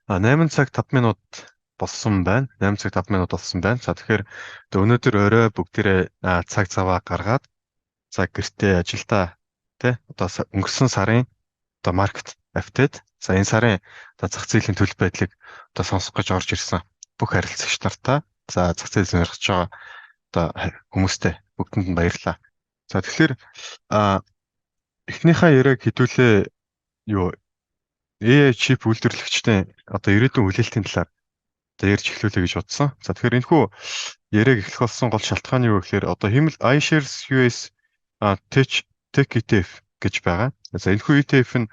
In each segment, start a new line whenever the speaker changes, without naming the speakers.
8 цаг 5 минут болсон байна. 8 цаг 5 минут болсон байна. За тэгэхээр өнөөдөр орой бүгдээрээ цаг цаваа гаргаад за гэртээ ажилдаа тий одоо өнгөрсөн сарын одоо маркет апдейт за энэ сарын одоо зах зээлийн төлөв байдлыг одоо сонсох гэж орж ирсэн бүх харилцагч нартаа за зах зээл сонирхож байгаа одоо хүмүүстээ бүгдэнд нь баярлалаа. За тэгэхээр а, эхнийхээ яриаг хэдүүлээ юу AI чип үйлдвэрлэгчдийн одоо ирээдүйн хүлээлтийн талаар одоо ярьж эхлүүлэе гэж бодсон. За тэгэхээр энэхүү яриаг эхлэх болсон гол шалтгаан нь юу гэхээр одоо хэмэл iShares US Tech ETF гэж байгаа. За энэхүү ETF нь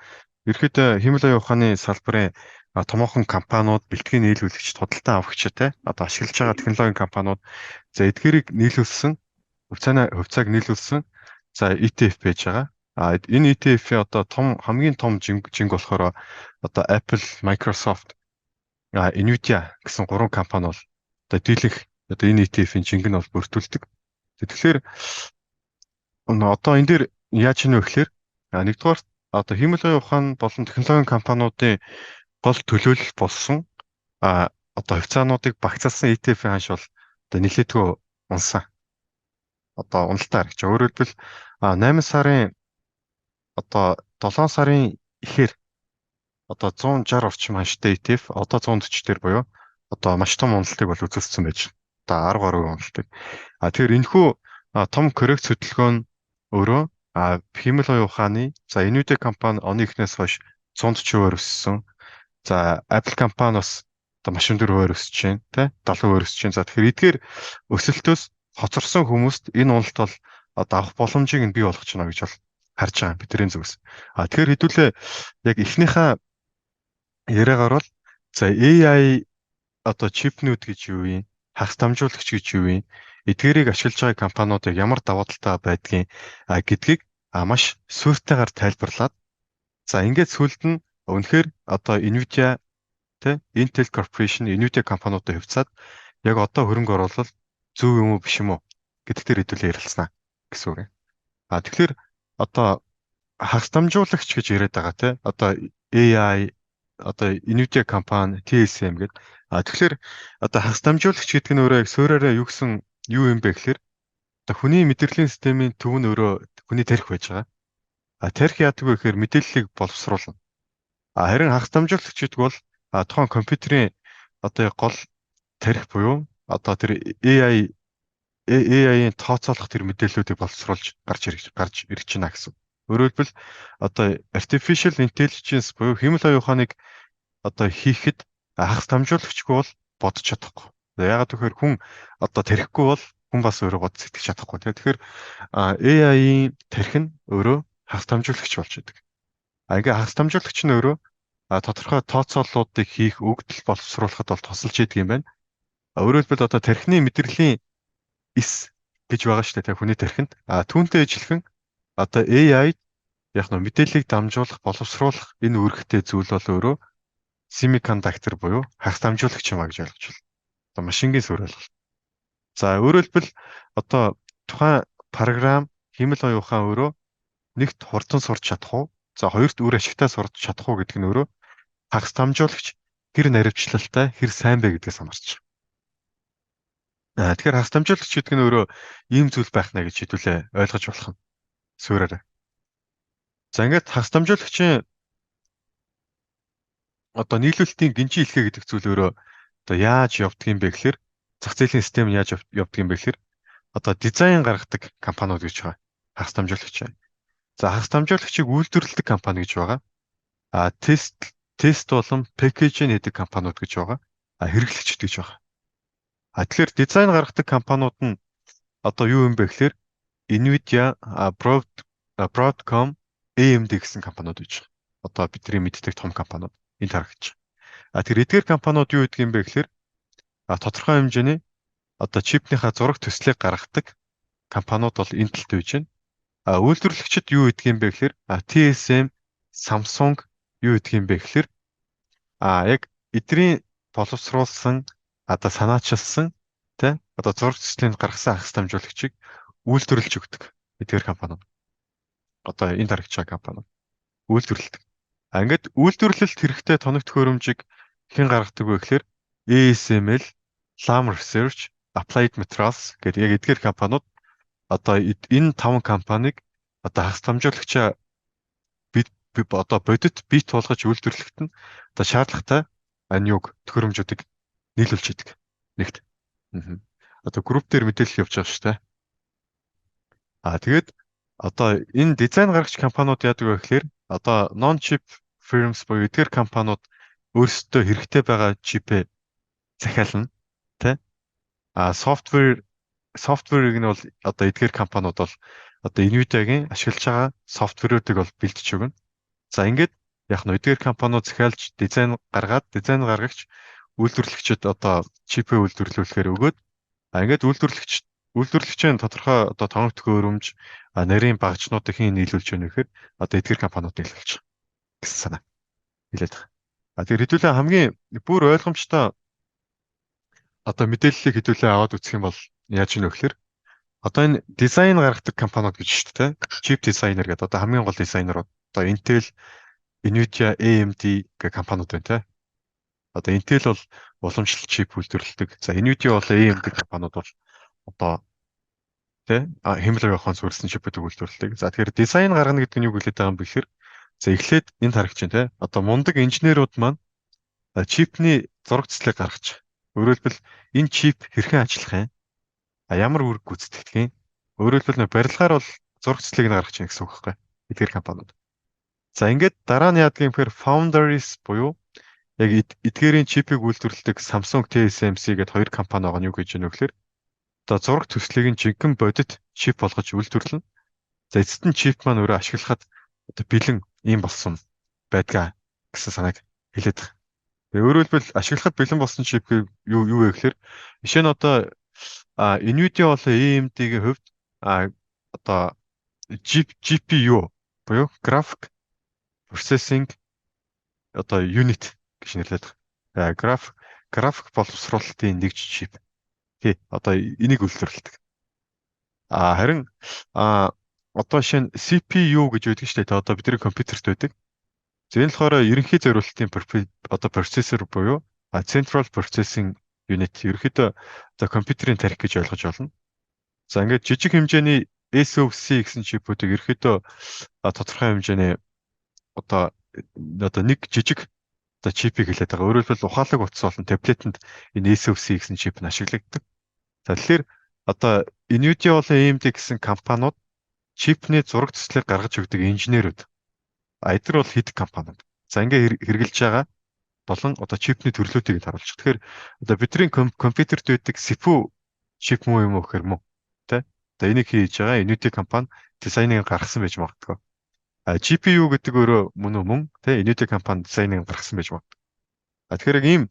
ерөөдөө хэмэл оюун ухааны салбарын томоохон компаниуд, бэлтгэн нийлүүлэгч, худалдан авагчтай одоо ашиглаж байгаа технологийн компаниуд за эдгээрийг нийлүүлсэн, хувьцааг нийлүүлсэн за ETF байж байгаа. Энэ ETF-ийн одоо хамгийн том жинг болохоор одоо Apple, Microsoft Nvidia гэсэн гурван компани бол одоо дийлэнх одоо энэ ETF-ийн жинг нь бол бүртгүүлдэг. Тэгэхээр одоо энэ дээр яаж ийнө вэ гэхээр нэгдүгээр одоо хиймэл оюун ухаан болон технологийн компаниудын гол төлөөлөл болсон одоо хувьцаануудыг багцаасан ETF-ийн ханш бол одоо нэлээдгүй унсан. Одоо уналтаар гэж. Өөрөөр хэлбэл 8 сарын одоо 7 сарын ихэр одоо 160 орчим ханштай ETF одоо 140 дээр буюу одоо маш том уналтыг бол үзүүлсэн байж байна. Одоо 10 гаруй уналтыг. Тэгэхээр энэхүү том коррекц хөдөлгөөн нь өөрөө хиймэл оюун ухааны за Nvidia компани оны эхнээс хойш 140% өссөн. За Apple компани бас одоо маш өндөр хувиар өсөж байна, тий 70% өсөж байна. За тэгэхээр эдгээр өсөлтөөс хоцорсон хүмүүст энэ уналт бол одоо авах боломжийг нь бий болгож байна гэж бол харж байгаа бидний зүгээс. Тэгэхээр хэдүүлээ яг эхнийхээ яриагаар бол за AI одоо чипнүүд гэж юу юм, хагас дамжуулагч гэж юу юм, эдгээрийг ашиглаж байгаа компаниудыг ямар даваа талтай байдгийг гэдгийг маш суурьтайгаар тайлбарлаад за ингээд сүлд нь үнэхээр одоо Nvidia тэ Intel Corporation Nvidia компаниудад хувьцаад яг одоо хөрөнгө оруулалт зөв юм уу биш юм уу гэдэгт хэдүүлээ ярилцсанаа гэсэн үг. Тэгэхээр одоо хагас дамжуулагч гэж яриад байгаа те одоо AI одоо Nvidia компани TSM гэдэг. Тэгэхээр одоо хагас дамжуулагч гэдэг нь өөрөө суураараа юу юм бэ гэхээр одоо хүний мэдрэлийн системийн төв нь өөрөө хүний тарих байж байгаа. Тарих яадаг вэ гэхээр мэдээллийг боловсруулна. Харин хагас дамжуулагч гэдэг бол тухайн компьютерийн одоо гол тарих буюу одоо тэр AI-ийн тооцоолох тэр мэдээллүүдийг боловсруулж гарч ирж байна гэсэн. Өөрөөр хэлбэл одоо artificial intelligence буюу хиймэл оюун ухааныг одоо хийхэд хагас дамжуулагчгүй бол бодож чадахгүй. Яагаад гэвэл хүн одоо тарихгүй бол хүн бас өөрөө бод сэтгэж чадахгүй. Тэгэхээр AI-ийн тарих нь өөрөө хагас дамжуулагч болж байдаг. Ингээ хагас дамжуулагч нь өөрөө тодорхой тооцооллуудыг хийх, өгдөл боловсруулахад бол тусалж идэг юм байна. Өөрөөр хэлбэл одоо тархины мэдрэлийн эс гэж байгаа шүү дээ хүний тархинд. Түүнтэй ижилхэн одоо AI яг нь мэдээллийг дамжуулах, боловсруулах энэ үүрэгтэй зүйл бол өөрөө semiconductor буюу хагас дамжуулагч юм а гэж ойлгож байна. Одоо машингийн суурь бол. За өөрөөр хэлбэл одоо тухайн програм хиймэл оюун ухаан өөрөө нэгт хурдан сурч чадах уу? За хоёрт үр ашигтай сурч чадах уу гэдэг нь өөрөө хагас дамжуулагч хэр наривчлалтай, хэр сайн бэ гэдгээс хамаарч байна. Тэгэхээр хагас дамжуулагч гэдэг нь өөрөө ийм зүйл байх нэ гэж хэдүүлээ ойлгож болох нь суураарай. За ингээд хагас дамжуулагчийн одоо нийлүүлэлтийн гинжин илгээ гэдэг зүйл өөрөө одоо яаж явдаг юм бэ гэхээр зах зээлийн систем яаж явдаг юм бэ гэхээр одоо дизайн гаргадаг компаниуд гэж байгаа. Хагас дамжуулагч. За хагас дамжуулагчийг үйлдвэрлэдэг компани гэж байгаа. Тест болон пэкэжинг хийдэг компаниуд гэж байгаа. Хэрэглэгчд гэж байгаа. Тэгэхээр дизайн гаргадаг компаниуд нь одоо юу юм бэ гэхээр Nvidia, Broadcom, AMD гэсэн компаниуд гэж байгаа. Одоо бидний мэддэг том компаниуд энд харагдаж байгаа. Тэгэхээр эдгээр компаниуд юу гэдэг юм бэ гэхээр тодорхой хэмжээний одоо чипнийхаа зураг төслийг гаргадаг компаниуд бол энэ талд байж байна. Үйлдвэрлэгчид юу гэдэг юм бэ гэхээр TSM, Samsung юу гэдэг юм бэ гэхээр яг эдний боловсруулсан одоо санаачилсан тэ одоо зураг төслийг гаргасан хагас дамжуулагчийг үйлдвэрлэж өгдөг эдгээр компаниуд. Одоо энд харагдаж байгаа компаниуд үйлдвэрлэдэг. Ингээд үйлдвэрлэлт хэрэгтэй тоног төхөөрөмжийг хэн гаргадаг вэ гэхээр ASML, Lam Research, Applied Materials гэдэг яг эдгээр компаниуд одоо энэ 5 компанийг одоо хасламжуулагчаа одоо бодит бит болгож үйлдвэрлэхэд нь одоо шаардлагатай аниуг төхөөрөмжүүдийг нийлүүлж идэг. Нэгт. Мгм. Одоо групп дээр мэдээлэл явж байгаа шүү дээ. Тэгээд одоо энэ дизайн гаргагч компаниуд яадаг вэ гэхээр одоо non chip firms буюу эдгээр компаниуд өөрсдөө хэрэгтэй байгаа чипээ захиална, тэ? Софтверыг нь бол одоо эдгээр компаниуд бол одоо Nvidia-гийн ашиглаж байгаа софтверуудыг бол бэлдэж өгнө. За ингээд яг нь эдгээр компаниуд захиалж дизайн гаргагч үйлдвэрлэгчид одоо чипээ үйлдвэрлүүлэхээр өгөөд ингээд үйлдвэрлэгчийн тодорхой одоо тоног төхөөрөмж нарийн багцнуудыг хийн нийлүүлж өгнө гэхээр одоо эдгээр компаниуд нийлүүлж байгаа гэсэн санаа хэлээд байгаа. Тэгэхээр хэдүүлээ хамгийн бүр ойлгомжтой одоо мэдээллийг хэдүүлээ аваад үзэх юм бол яаж ийнө гэхээр одоо энэ дизайн гаргадаг компаниуд гэж шүү дээ. Chip designer гэдэг одоо хамгийн гол дизайнерууд одоо Intel, Nvidia, AMD гэх компаниуд байна те. Одоо Intel бол уламжлалт чип үйлдвэрлэдэг. За Nvidia бол AMD компаниуд бол одоо тэ Himmler ахын суурьсан чипүүдийг үйлдвэрлэдэг. За тэгэхээр дизайн гаргана гэдэг нь юу хэлээд байгаа юм бэ гэхээр за эхлээд энд харагч байна те. Одоо мундаг инженерүүд маань чипний зураг цэцлэг гаргаж. Өөрөөр хэлбэл энэ чип хэрхэн ажиллах юм? Ямар үүрэг гүйцэтгэх юм? Өөрөөр хэлбэл барилгаар бол зураг цэцлэгийг гаргаж байна гэсэн үг байхгүй. Эдгээр компаниуд. За ингээд дараа нь яадаг юм гэхээр Foundries буюу яг эдгээрийн чипийг үйлдвэрлэдэг Samsung TSMC гэдэг хоёр компани байгаа нь юу гэж байна вэ гэхээр одоо зураг төслийг нь жинхэнэ бодит чип болгож үйлдвэрлэнэ. За эцэст нь чип маань өөрөө ашиглахад одоо бэлэн ийм болсон байдгаа гэсэн санааг хэлээд байгаа. Тэгээ өөрөөр хэлбэл ашиглахад бэлэн болсон чип юу вэ гэхээр жишээ нь одоо Nvidia болон AMD-ийн хувьд одоо GPU буюу Graphic Processing одоо unit гэж нэрлэдэг. График боловсруулалтын нэгж чип. Тий, одоо энийг үйлдвэрлэдэг. Харин одоо шинэ CPU гэж байдаг шүү дээ. Одоо бидний компьютерт байдаг. За энэ болохоор ерөнхий зориулалтын одоо процессор буюу Central Processing Unit ерөнхийдөө одоо компьютерийн тарих гэж ойлгож болно. За ингээд жижиг хэмжээний SoC гэсэн чипүүдийг ерөнхийдөө тодорхой хэмжээний одоо нэг жижиг одоо чипийг хэлээд байгаа. Өөрөөр хэлбэл ухаалаг утас болон таблетэнд энэ SoC гэсэн чип нь ашиглагддаг. За тэгэхээр одоо Nvidia болон AMD гэсэн компаниуд чипний зураг төслийг гаргаж өгдөг инженерүүд. Эдгээр бол хэд компаниуд. За ингээ хэрэгжилж байгаа болон одоо чипний төрлүүдийг харуулж. Тэгэхээр одоо бидний компьютерт байдаг CPU чип муу юм уу гэхээр муу. Тэ? Одоо энийг хийж байгаа Nvidia компани дизайныг гаргасан байж магадгүй. GPU гэдэг өөрөө мөн тэ Nvidia компани дизайныг гаргасан байж магадгүй. Тэгэхээр ийм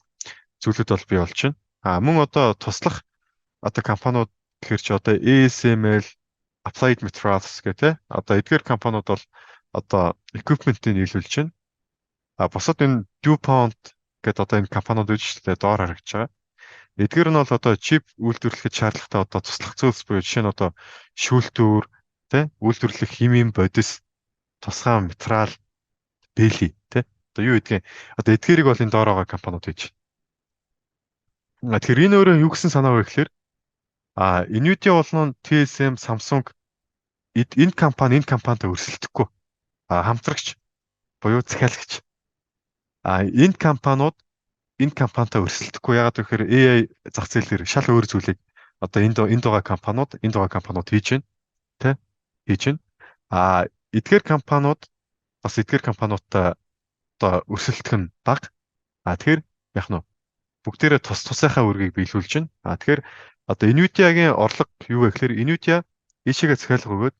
зүйлүүд бол бий болж байна. Мөн одоо туслах одоо компаниуд гэхэр чи одоо ASML, Applied Materials гэх тэ одоо эдгээр компаниуд бол одоо equipment-ийг нийлүүлж байна. Босод энэ DuPont гэдэг одоо энэ компаниуд үйлчлэлээ доор харагдж байгаа. Эдгээр нь бол одоо чип үйлдвэрлэхэд шаардлагатай одоо туслах зүйлс буюу жишээ нь одоо шүүлтүүр тэ үйлдвэрлэх химийн бодис тусгай материал бэлий тэ одоо юу гэдгийг одоо эдгээрийг бол энэ доор байгаа компаниуд хийж байна. Тэгэхээр энэ өөрөө юу гэсэн санаа вэ гэхээр Nvidia болон TSM, Samsung энэ компанитай өрсөлдөхгүй хамтрагч буюу захиалагч. Энэ компаниуд энэ компанитай өрсөлдөхгүй. Яагаад гэхээр AI зах зээл дээр шал өөр зүйлийг одоо энд байгаа компаниуд хийж байна тэ хийж байна. Эдгээр компаниуд бас эдгээр компаниудтай одоо өрсөлдөх нь бага. Тэгэхээр яг нь бүгдээрээ тусынхаа үргийг биелүүлж байна. Тэгэхээр одоо Nvidia-гийн орлого юу вэ гэхээр Nvidia ийшээгээ захиалга өгөөд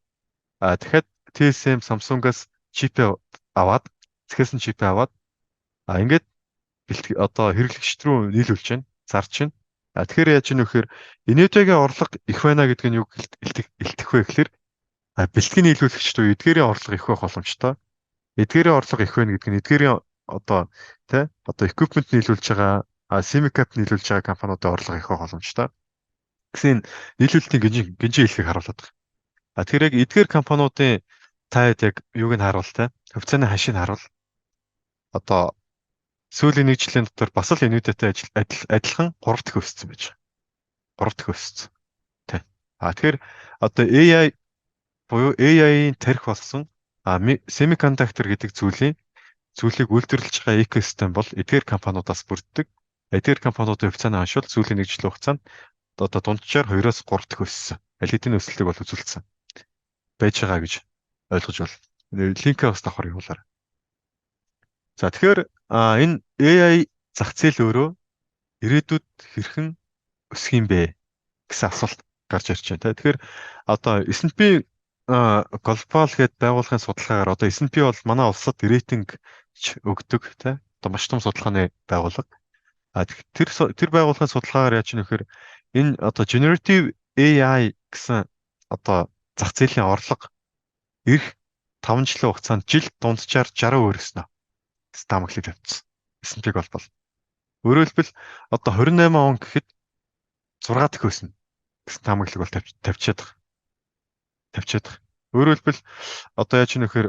дахиад TSM, Samsung-аас чипээ аваад захиалсан чипээ аваад ингээд одоо хэрэглэгчд рүү нийлүүлж байна, зарж байна. Тэгэхээр яаж ийм нөхөр Nvidia-гийн орлого их байна гэдэг нь юу илтгэх вэ гэхээр бэлтгэн нийлүүлэгчд үү эдгээрийн орлого их байх боломжтой. Эдгээрийн орлого их байна гэдэг нь эдгээрийн одоо тэ одоо equipment нийлүүлж байгаа semicap нийлүүлж байгаа компаниудын орлого их байх боломжтой. Гэсэн нийлүүлэлтийн гинжин хэлхийг харуулдаг. Тэгэхээр яг эдгээр компаниудын таад яг юуг нь харуул тэ хөвцөөний хашийг харуул. Одоо Сүүлийн нэг жилийн дотор бас л NVIDIA-тай адилхан 3 дахь өссөн байж байгаа. 3 дахь өссөн. Тэ. Тэгэхээр одоо AI буюу AI-ийн тарих болсон semiconductor гэдэг зүйлийг үйлдвэрлэж байгаа экосистем бол эдгээр компаниудаас бүрддэг. Эдгээр компаниудын хувьцааны ханшуул сүүлийн нэг жилийн хугацаанд одоо дунджаар 2-оос 3 дахь өссөн. Аль хэдийн өсөлтийг бол үзүүлсэн байж байгаа гэж ойлгож байна. Линкээ бас давхар явуулаарай. За тэгэхээр энэ AI зах зээл өөрөө ирээдүйд хэрхэн өсөх юм бэ гэсэн асуулт гарч ирж байна. Тэгэхээр одоо S&P глобал гээд байгууллагын судалгаагаар одоо S&P бол манай улсад рейтинг өгдөг тий. Одоо маш том судалгааны байгууллага. Тэр байгууллагын судалгаагаар яаж нөхөр энэ одоо generative AI гэсэн одоо зах зээлийн орлого эх 5 жилийн хугацаанд жилд дунджаар 60% өснө. Таамаглалыг тавьчихсан. S&P глобал. Өөрөөр хэлбэл одоо 28 он гэхэд 6 дахь өснө гэсэн таамаглалыг бол тавьчихад байгаа. Өөрөөр хэлбэл одоо яаж нөхөр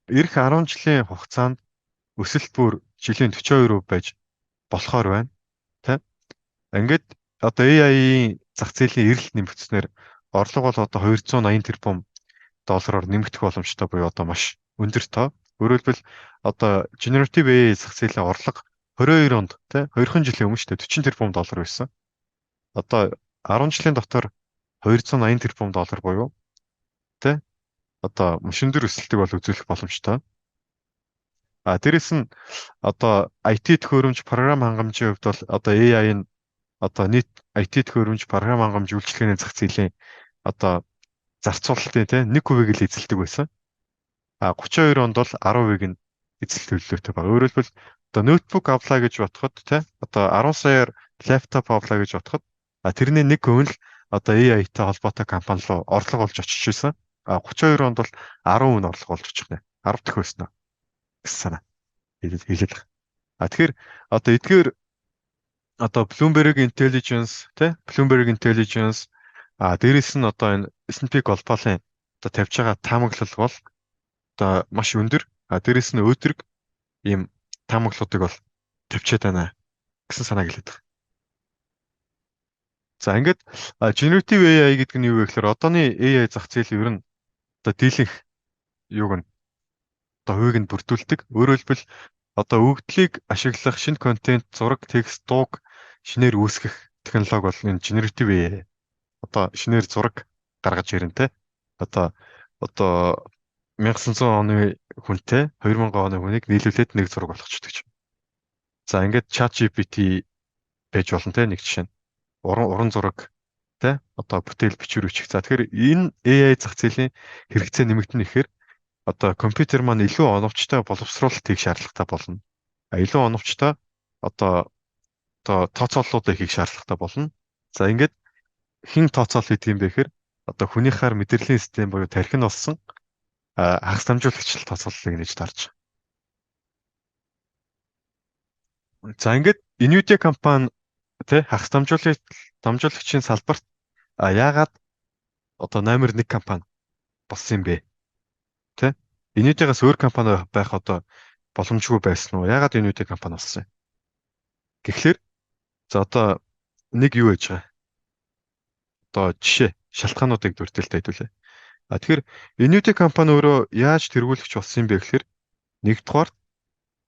эх 10 жилийн хугацаанд өсөлт бүр жилийн 42% байж болохоор байна. Тэ? Ингээд одоо AI-ийн зах зээлийн эрэлт нэмэгдснээр орлого бол одоо 280 тэрбум доллараар нэмэгдэх боломжтой буюу одоо маш өндөр тоо. Өөрөөр хэлбэл одоо generative AI зах зээлийн орлого 22 онд тий 2хан жилийн өмнө шүү дээ 40 тэрбум доллар байсан. Одоо 10 жилийн дотор 280 тэрбум доллар буюу тий одоо маш өндөр өсөлтийг бол үзүүлэх боломжтой. Дээрэс нь одоо IT төхөөрөмж програм хангамжийн хувьд бол одоо AI-ын одоо нийт IT төхөөрөмж програм хангамж үйлчилгээний зах зээлийн одоо зарцуулалтын тий 1% л эзэлдэг байсан. 32 онд бол 10% нь эзэлт төлөвлөлтөй байна. Өөрөөр хэлбэл одоо ноутбук авлаа гэж бодоход тий одоо 10 саяар лаптоп авлаа гэж бодоход тэрний 1% л одоо AI-тай холбоотой компани руу орлого олж очиж байсан. 32 онд бол 10% нь орлого олж очих нэ. 10 дахь өснө гэсэн санаа хэлээд байгаа. Тэгэхээр одоо эдгээр одоо Bloomberg Intelligence тий Bloomberg Intelligence дээрэс нь одоо энэ S&P глобалын одоо тавьж байгаа таамаглал бол одоо маш өндөр. Дээрэс нь өдрөг ийм таамаглалуудыг бол тавьчаад байна гэсэн санааг хэлээд байгаа. За ингээд generative AI гэдэг нь юу вэ гэхээр одооны AI зах зээл ер нь одоо дийлэнх юуг нь одоо хувийг нь бүрдүүлдэг. Өөрөөр хэлбэл одоо өгдлийг ашиглах шинэ контент, зураг, текст, дууг шинээр үүсгэх технологи бол энэ generative AI. Одоо шинээр зураг гаргаж ирэн те. Одоо 1900 оны хүнтэй 2000 оны хүнийг нийлүүлээд нэг зураг болгочдөг ч. За ингээд ChatGPT байж болно те нэг жишээ нь. Уран зураг те одоо бүтээл бичвэр бичих. За тэгэхээр энэ AI зах зээлийн хэрэгцээ нэмэгдэнэ гэхээр одоо компьютер маань илүү оновчтой боловсруулалт хийх шаардлагатай болно. Илүү оновчтой одоо тооцооллууд хийх шаардлагатай болно. За ингээд хэн тооцоол хийх юм бэ гэхээр одоо хүнийхээр мэдрэлийн систем буюу тархин болсон хагас дамжуулагч тооцооллыг нээж тарж байгаа. За ингээд NVIDIA компани тэ хагас дамжуулагчийн салбарт яагаад одоо номер 1 компани болсон юм бэ? Тэ NVIDIA-гаас өөр компани байх одоо боломжгүй байсан уу? Яагаад NVIDIA компани болсон юм? Тэгэхээр за одоо нэг юу гэж байгаа? Одоо жишээ шалтгаануудыг дүртэлтэй хэдүүлээ. Тэгэхээр NVIDIA компани өөрөө яаж тэргүүлэгч болсон юм бэ гэхээр нэгдүгээр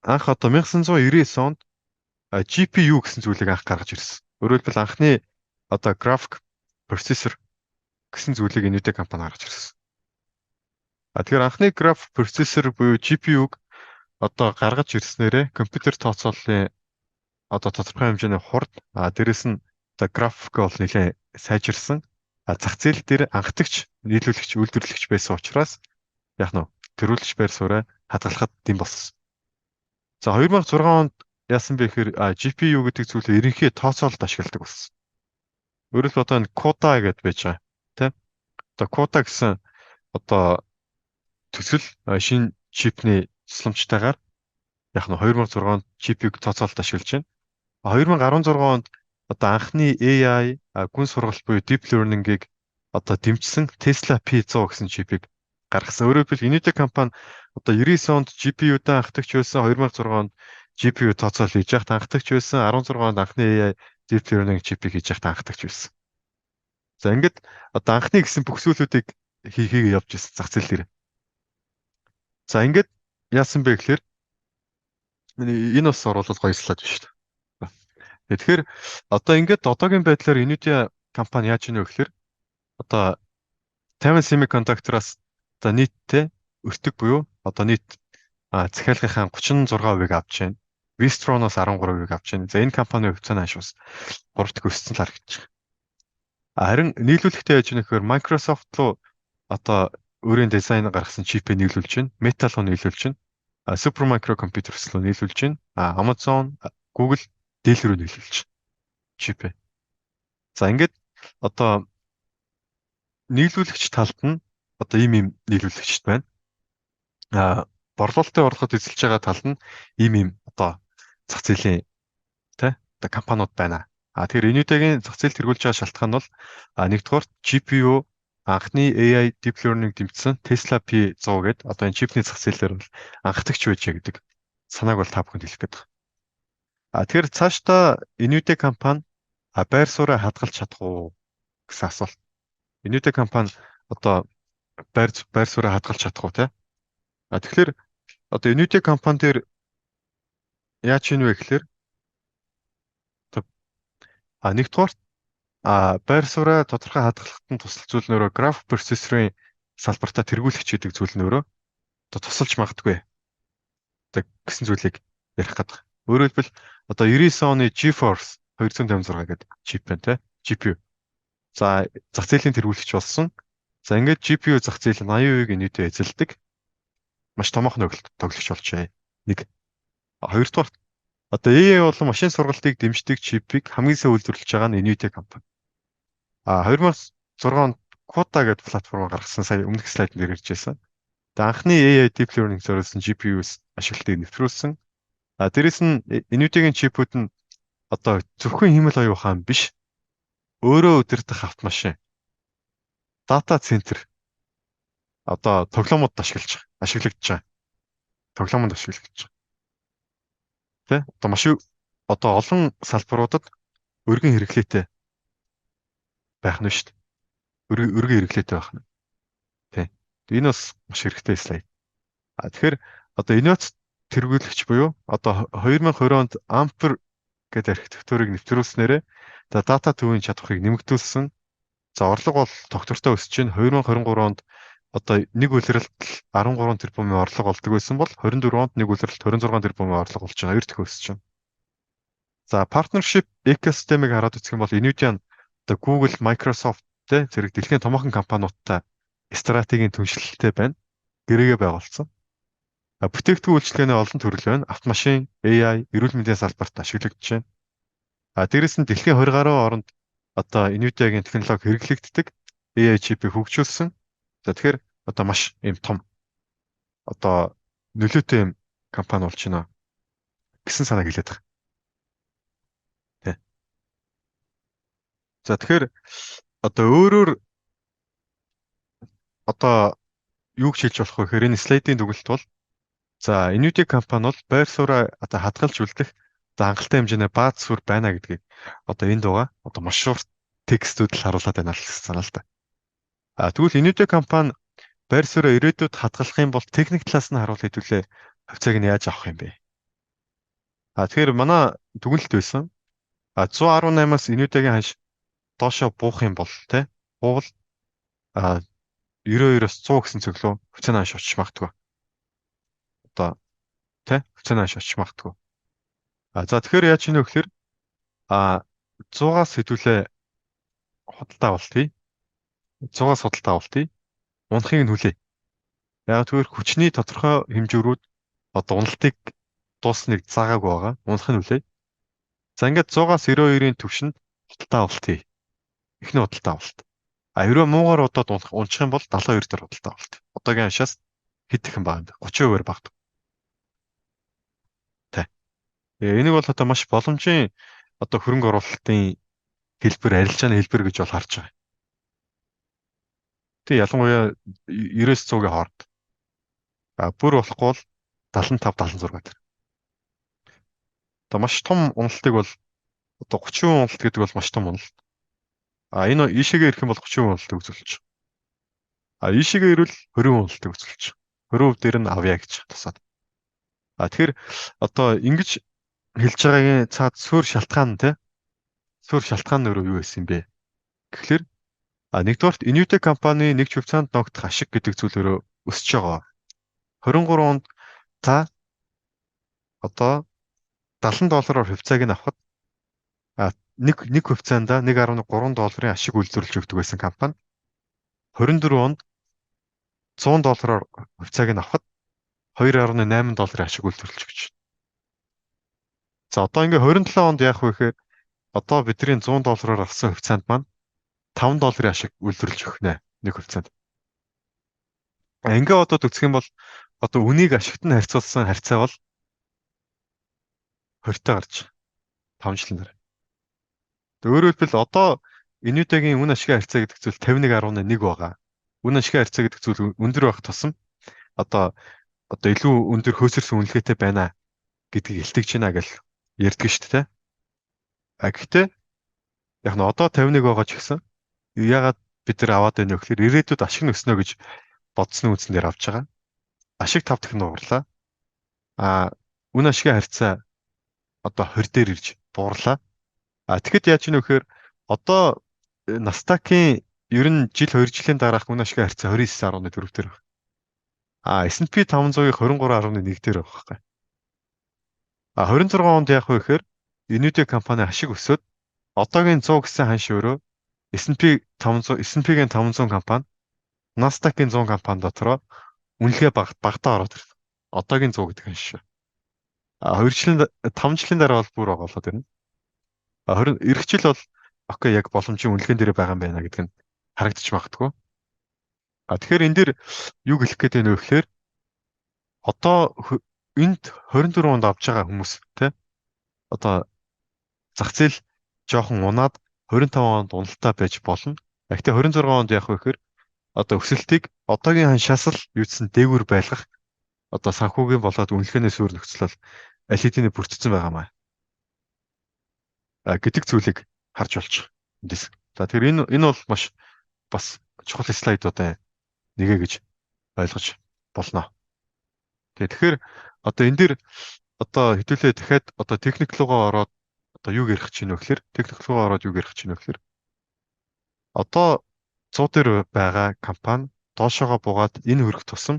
анх одоо 1999 онд GPU гэсэн зүйлийг анх гаргаж ирсэн. Өөрөөр хэлбэл анхны одоо graphic processor гэсэн зүйлийг NVIDIA компани гаргаж ирсэн. Тэгэхээр анхны graphic processor буюу GPU-г одоо гаргаж ирснээрээ компьютер тооцооллын одоо тодорхой хэмжээний хурд дээрэс нь одоо график бол нэлээд сайжирсан. Зах зээл дээр анхдагч нийлүүлэгч үйлдвэрлэгч байсан учраас яг нь тэрүүлэгч байр сууриа хадгалахад дэм болсон. За 2006 онд яасан бэ гэхээр GPU гэдэг зүйлийг ерөнхий тооцоололд ашигладаг болсон. Өөрөөр хэлбэл одоо энэ CUDA гэдээ байж байгаа тийм. Одоо CUDA гэсэн одоо төсөл шинэ чипний тусламжтайгаар яг нь 2006 онд GPU-г тооцоололд ашиглаж байна. 2016 онд одоо анхны AI гүн сургалт буюу deep learning-ийг одоо дэмжсэн Tesla P100 гэсэн чипийг гаргасан. Өөрөөр хэлбэл NVIDIA компани одоо 99 онд GPU-тай анхдагч байсан, 2006 онд GPU тооцоол хийж яхад анхдагч байсан. 16 онд анхны AI Deep Learning чипийг хийж яхад анхдагч байсан. За ингээд одоо анхны гэсэн бүх зүйлүүдийг хийгээ явж ирсэн зах зээл дээр. За ингээд яасан бэ гэхээр энэ бас оруулаад гоёслаад байна шүү дээ. Тэгэхээр одоо ингээд одоогийн байдлаар Nvidia компани яаж ийнө вэ гэхээр одоо Taiwan Semiconductor-аас одоо нийтдээ өртөг буюу одоо нийт захиалгынхаа 36%-ийг авч байна. Wistron-оос 13%-ийг авч байна. За энэ компани хувьцааны хашуус 3 дахь өссөн л харагдаж байна. Харин нийлүүлэхдээ яаж ийнэ гэхээр Microsoft руу одоо өөрийн дизайн гаргасан чипээ нийлүүлж байна. Metal руу нийлүүлж байна. Supermicro Computers руу нийлүүлж байна. Amazon, Google, Dell руу нийлүүлж байна. Чипээ. За ингээд одоо нийлүүлэгч талд нь одоо ийм нийлүүлэгчд байна. Борлуулалтын орлогод эзэлж байгаа талд нь ийм одоо зах зээлийн одоо компаниуд байна. Тэгэхээр Nvidia-гийн зах зээл тэргүүлж байгаа шалтгаан бол нэгдүгээр GPU анхны AI Deep Learning дэмжсэн Tesla P100 гэдэг одоо энэ чипний зах зээлээр бол анхдагч байжээ гэдэг санааг бол та бүхэнд хэлэх гээд байна. Тэгэхээр цаашдаа Nvidia компани байр сууриа хадгалж чадах уу гэсэн асуулт. Nvidia компани одоо байр сууриа хадгалж чадах уу те? Тэгэхээр одоо Nvidia компани дээр яаж ийн вэ гэхээр нэгдүгээр байр сууриа тодорхой хадгалахад нь тусал зүйл нөрөө график процессорын салбартаа тэргүүлэгч гэдэг зүйл нөрөө одоо тусалж магадгүй гэсэн зүйлийг ярих гэдэг. Өөрөөр хэлбэл одоо 99 оны GeForce 256 гэдэг чип байна те GPU. За зах зээлийн тэргүүлэгч болсон. За ингээд GPU зах зээл нь 80%-ийг Nvidia эзэлдэг. Маш томоохон тоглогч болжээ. Нэг. Хоёрдугаар одоо AI болон машин сургалтыг дэмждэг чипийг хамгийн сайн үйлдвэрлэж байгаа нь Nvidia компани. 2006 онд CUDA гэдэг платформ гаргасан сая өмнөх слайд дээр ирж байсан. Тэгээ анхны AI Deep Learning зориулсан GPU-с ашиглалтыг нэвтрүүлсэн. Дээрэс нь Nvidia-гийн чипүүд нь одоо зөвхөн хэмэл оюун ухаан биш, өөрөө удирдах автомашин, дата центр одоо тоглоомод ашиглагдж байгаа. Тоглоомод ашиглагдж байгаа. Тэ? Одоо маш одоо олон салбаруудад өргөн хэрэглээтэй байх нь шүү дээ. Өргөн хэрэглээтэй байх нь. Тэ. Энэ бас маш хэрэгтэй слайд. Тэгэхээр одоо инновац тэргүүлэгч буюу одоо 2020 онд Ampere гэдэг архитектурыг нэвтрүүлснээрээ дата төвийн чадварыг нэмэгдүүлсэн. За орлого бол тогтвортой өсөж байна. 2023 онд одоо нэг улиралд 13 тэрбумын орлого олдог байсан бол 24 онд нэг улиралд 26 тэрбумын орлого болж байгаа. 2 дахин өсөж байна. За partnership экосистемийг хараад үзэх юм бол Nvidia нь одоо Google, Microsoft зэрэг дэлхийн томоохон компаниудтай стратегийн түншлэлтэй байна. Гэрээгээ байгуулсан. Бүтээгдэхүүн үйлчлэгээний олон төрөл байна. Автомашин, AI, эрүүл мэндийн салбарт ашиглагдаж байна. Дээрэс нь дэлхийн 20 гаруй оронд одоо Nvidia-гийн технологи хэрэглэгддэг AI чипийг хөгжүүлсэн. За тэгэхээр одоо маш юм том одоо нөлөөтэй юм компани болж байна гэсэн санааг хэлээд байна. Тэ. За тэгэхээр одоо өөрөөр одоо юу гэж хэлж болох вэ гэхээр энэ слайдын дүгнэлт бол за Nvidia компани бол байр сууриа одоо хадгалж үлдэх одоо хангалттай хэмжээний бааз суурь байна гэдгийг одоо энд байгаа одоо маш шуурт текстүүд л харуулад байна л гэсэн санаа л да. Тэгвэл Nvidia компани байр сууриа ирээдүйд хадгалах юм бол техник талаас нь харуул хэдүүлээ хувьцааг нь яаж авах юм бэ? Тэгэхээр манай дүгнэлт байсан 118-аас Nvidia-гийн ханш доошоо буух юм бол те буувал 92-оос 100 гэсэн цөглөө хувьцааны ханш очиж магадгүй. Одоо тэ хувьцааны ханш очиж магадгүй. За тэгэхээр яажийнэ вэ гэхээр 100-аас хэдүүлээ худалдаа авалтыг 100-аас худалдаа авалтыг унахыг нь хүлээ. Яг тэгэхээр хүчний тодорхой хэмжүүрүүд одоо уналтыг дуусныг заагаагүй байгаа. Унах нь хүлээ. За ингээд 100-аас 92-ийн түвшинд худалдаа авалтыг эхний худалдаа авалт. Ерөө муугаар удаад унчих юм бол 72 дээр худалдаа авалт. Одоогийн ханшаас хэд их юм баа юм бэ? 30%-аар багт. Тэ. Энийг бол одоо маш боломжийн одоо хөрөнгө оруулалтын хэлбэр, арилжааны хэлбэр гэж бол харж байгаа. Тэг ялангуяа 90-100-ийн хооронд. Бүр болохгүй бол 75-76 дээр. Одоо маш том уналтыг бол одоо 30% уналт гэдэг бол маш том уналт. А энэ ийшээгээ ирэх юм бол 30% уналтыг үзүүлж. А ийшээгээ ирвэл 20% уналтыг үзүүлж. 20% дээр нь авъя гэж тусаад. А тэгэхээр одоо ингэж хэлж байгаагийн цаад суурь шалтгаан те суурь шалтгаан нь өөрөө юу байсан бэ? Тэгэхээр нэгдүгээрт Inutech компани нэг хувьцаанд ногдох ашиг гэдэг зүйл өөрөө өсөж байгаа. 23 онд та одоо $70 хувьцааг нь авахад нэг хувьцаанда $1.3 ашиг үйлдвэрлэж өгдөг байсан компани 24 онд $100 хувьцааг нь авахад $2.8 ашиг үйлдвэрлэж өгч байна. За одоо ингээ 27 онд яах вэ гэхээр одоо бидний $100 авсан хувьцаанд маань $5 ашиг үйлдвэрлэж өгнө нэг хувьцаанд. Ингээ одоо төгсөх юм бол одоо үнийг ашигт нь харьцуулсан харьцаа бол 20-той гарч 5 жилийн дараа. Өөрөөр хэлбэл одоо Inutech-ийн үн ашигын харьцаа гэдэг зүйл 51.1 байгаа. Үн ашигын харьцаа гэдэг зүйл өндөр байх тусам одоо илүү өндөр хөөсөрсөн үнэлгээтэй байна гэдгийг илтгэж байна гэж ярьдаг шүү дээ. Гэхдээ яг нь одоо 51 байгаа ч гэсэн ягаад бид нар аваад байна вэ гэхээр ирээдүйд ашиг нь өснө гэж бодсны үндсэн дээр авч байгаа. Ашиг 5 дахин нуурлаа. Үн ашигын харьцаа одоо 20 дээр ирж буурлаа. Тэгэхэд яаж ийнө вэхээр одоо Nasdaq-ийн ер нь жил 2 жилийн дараах үн ашигын харьцаа 29.4 дээр байна. S&P 500-ыг 23.1 дээр байгаа байхгүй. 26 онд яах вэ гэхээр Inutech компани ашиг өсөөд одоогийн 100 гэсэн ханш өөрөө S&P-гийн 500 компани Nasdaq-ийн 100 компани дотроо үнэлгээ багтаа ороод ирсэн. Одоогийн 100 гэдэг ханш. 5 жилийн дараа бол бүр байгаа болоод ирнэ. Эх жил бол окей яг боломжийн үнэлгээнд дээр байгаа юм байна гэдэг нь харагдчих магадгүй. Тэгэхээр энэ дэр юу гэлэх гээд байна вэ гэхээр одоо энд 24 онд авч байгаа хүмүүс те одоо зах зээл жоохон унаад 25 онд уналтаа байж болно. Гэхдээ 26 онд яах вэ гэхээр одоо өсөлтийг одоогийн ханшаас л юудсан дээгүүр байлгах одоо санхүүгийн болоод үнэлгээний суурь нөхцөл бол аль хэдийн бүрдсэн байгаамаа. Гэдэг зүйлийг харж болж байна. За тэгэхээр энэ бол маш бас чухал слайдуудаа нэгэ гэж ойлгож болно. Тэгэхээр одоо энэ дэр одоо хэдүүлээ дахиад одоо техник руугаа ороод одоо юу ярих гэж байна вэ гэхээр одоо 100 дээр байгаа компани доошоогоо буугаад энэ хөрөх тусам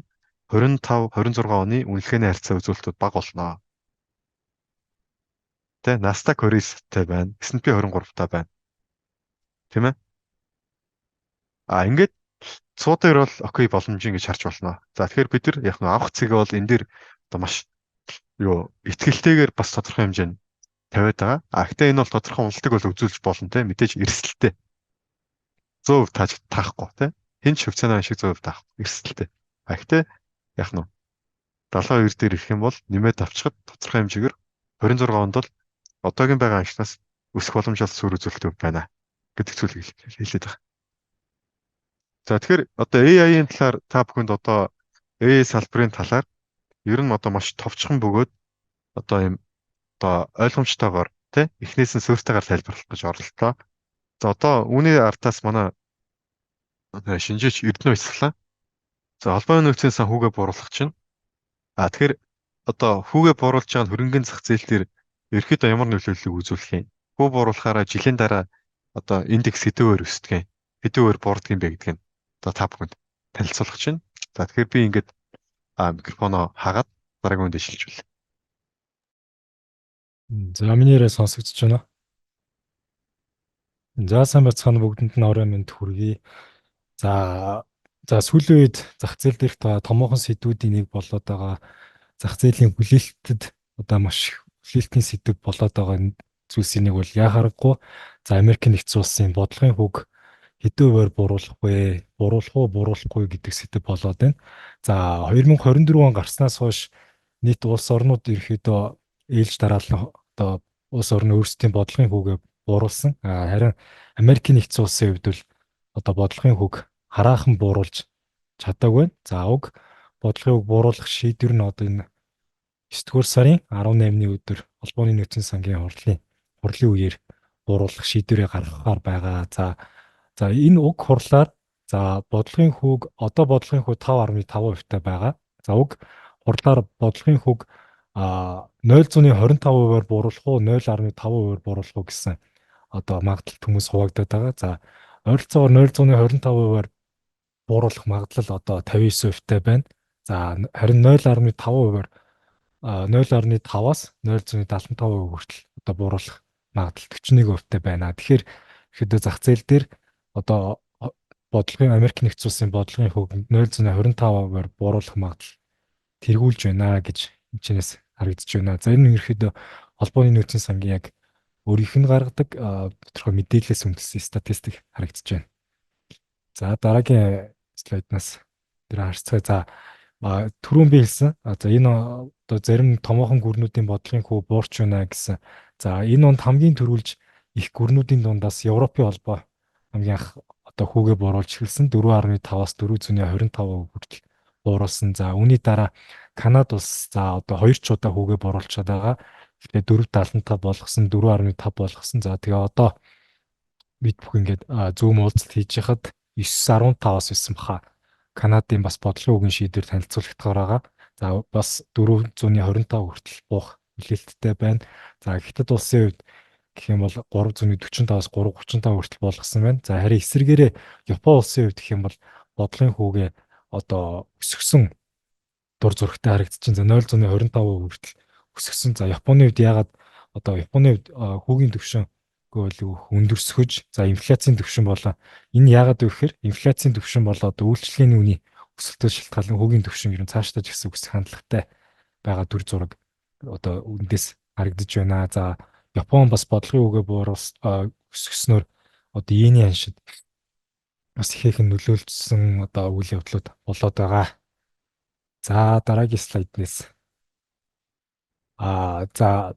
25 26 оны үнэлгээний харьцаа үзүүлэлтүүд бага болно. Тэ Nasdaq 29-тай байна. S&P 23-тай байна. Тийм ээ? Ингээд 100 дээр бол окей боломж ингэж харж болно. За тэгэхээр бид нар яг нь авах цэгээ бол энэ дээр одоо маш итгэлтэйгээр бас тодорхой хэмжээнд тавиад байгаа. Гэхдээ энэ бол тодорхой уналтыг бол үзүүлж болно те мэдээж эрсдэлтэй. 100% таахгүй те. Хэн ч хувьцааны шиг 100% таахгүй эрсдэлтэй. Гэхдээ яг нь 72 дээр ирэх юм бол нэмээд авчихад тодорхой хэмжээгээр 26 онд бол одоогийн байгаа анхнаас өсөх боломжтой суурь үзүүлэлт байна гэдэг зүйлийг хэлээд байгаа. За тэгэхээр одоо AI-ийн талаар та бүхэнд одоо AI салбарын талаар ер нь одоо маш товчхон бөгөөд одоо юм одоо ойлгомжтойгоор тий эхнээс нь суурьтайгаар тайлбарлах гэж оролдлоо. За одоо үүний артаас манай шинжээч Эрдэнэ баясгалаа. За холбооны нөөцийн санхүүгээ бууруулах чинь тэгэхээр одоо хүүгээ бууруулж байгаа хөрөнгөний зах зээл дээр ерөөхдөө ямар нөлөөллийг үзүүлэх юм? Хүү бууруулахаараа жилийн дараа одоо индекс хэдүүгээр өсдөг юм? Хэдүүгээр буурдаг юм бэ гэдгийг одоо та бүхэнд танилцуулах чинь. За тэгэхээр би ингээд микрофоноо хаагаад дараагийн үндэ шилжүүлээ.
За миний яриа сонсогдож байна. За сайн бацхан бүгдэнд нь орой минь хүргэе. За сүүлийн үед зах зээл дээрх томоохон сэдвүүдийн нэг болоод байгаа зах зээлийн хүлээлтэд одоо маш хүлээлтийн сэдв болоод байгаа зүйлсийн нэг бол яа харахгүй. За Америк нэгдсэн улсын бодлогын хөг хэдүүгээр бууруулах вэ? Бууруулахгүй гэдэг сэдв болоод байна. За 2024 он гарснаас хойш нийт улс орнууд ерөөхдөө ээлж дараалан одоо улс орны өөрсдийн бодлогын хөгээ бууруулсан. Харин Америк нэгдсэн улсын хувьд бол одоо бодлогын хөг хараахан бууруулж чадаагүй байна. За уг бодлогын хөг бууруулах шийдвэр нь одоо энэ 9 дугаар сарын 18-ны өдөр холбооны нөөцийн сангийн хурлын үеэр бууруулах шийдвэрээ гаргахаар байгаа. За энэ уг хурлаар бодлогын хүүг одоо бодлогын хүү 5.5% та байгаа. За уг хурлаар бодлогын хүүг 0.25%-аар бууруулах уу 0.5%-аар бууруулах уу гэсэн одоо магадлал хүмүүс хуваагдаад байгаа. За ойролцоогоор 0.25%-аар бууруулах магадлал одоо 59% та байна. За харин 0.5%-аар 0.5-аас 0.75% хүртэл одоо бууруулах магадлал 41% та байна. Тэгэхээр ихэд зах зээл дээр одоо бодлогын Америк нэгдсэн улсын бодлогын хүүг 0.25%-аар бууруулах магадлал тэргүүлж байна гэж энэчнээс харагдаж байна. За энэ нь ерөөхдөө холбооны нөөцийн сангийн яг өөрийнх нь гаргадаг тодорхой мэдээлэлээс үндэслэн статистик харагдаж байна. За дараагийн слайднаас тэр харцгаая. За түрүүн би хэлсэн. За энэ одоо зарим томоохон гүрнүүдийн бодлогын хүү буурч байна гэсэн. За энэ онд хамгийн түрүүлж их гүрнүүдийн дундаас Европын холбоо хамгийн анх одоо хүүгээ бууруулж эхэлсэн 4.5-аас 4.25% хүртэл бууруулсан. За үүний дараа Канада улс за одоо 2 ч удаа хүүгээ бууруулчихад байгаа. Гэхдээ 4.75 болгосон, 4.5 болгосон. За тэгээ одоо бид бүх ингээд зүүм уулзалт хийж хахад 9.15-аас байсан баха. Канадын бас бодлогын үгийн шийдвэр танилцуулагдахаар байгаа. За бас 425 хүртэл буух хүлээлттэй байна. За Хятад улсын хувьд гэх юм бол 345-аас 335 хүртэл болгосон байна. За харин эсвэргээрээ Япон улсын хувьд гэх юм бол бодлогын хүүгээ одоо өсгсөн дур зүрхтэй харагдаж байна. За 0.25% хүртэл өсгсөн. За Японы хувьд яагаад одоо Японы хувьд хүүгийн түвшин өндөрсгөж за инфляцийн түвшин болоо энэ яагаад вэ гэхээр инфляцийн түвшин болоод үйлчлэгээний үнийн өсөлтөд шалтгаалan хүүгийн түвшин ер нь цаашдаа ч гэсэн өсөх хандлагатай байгаа дүр зураг одоо үндээс харагдаж байна. За Япон бас бодлогын үгээ өсгснөөр одоо иений ханшид бас ихээхэн нөлөөлсөн одоо үйл явдлууд болоод байгаа. За дараагийн слайднээс за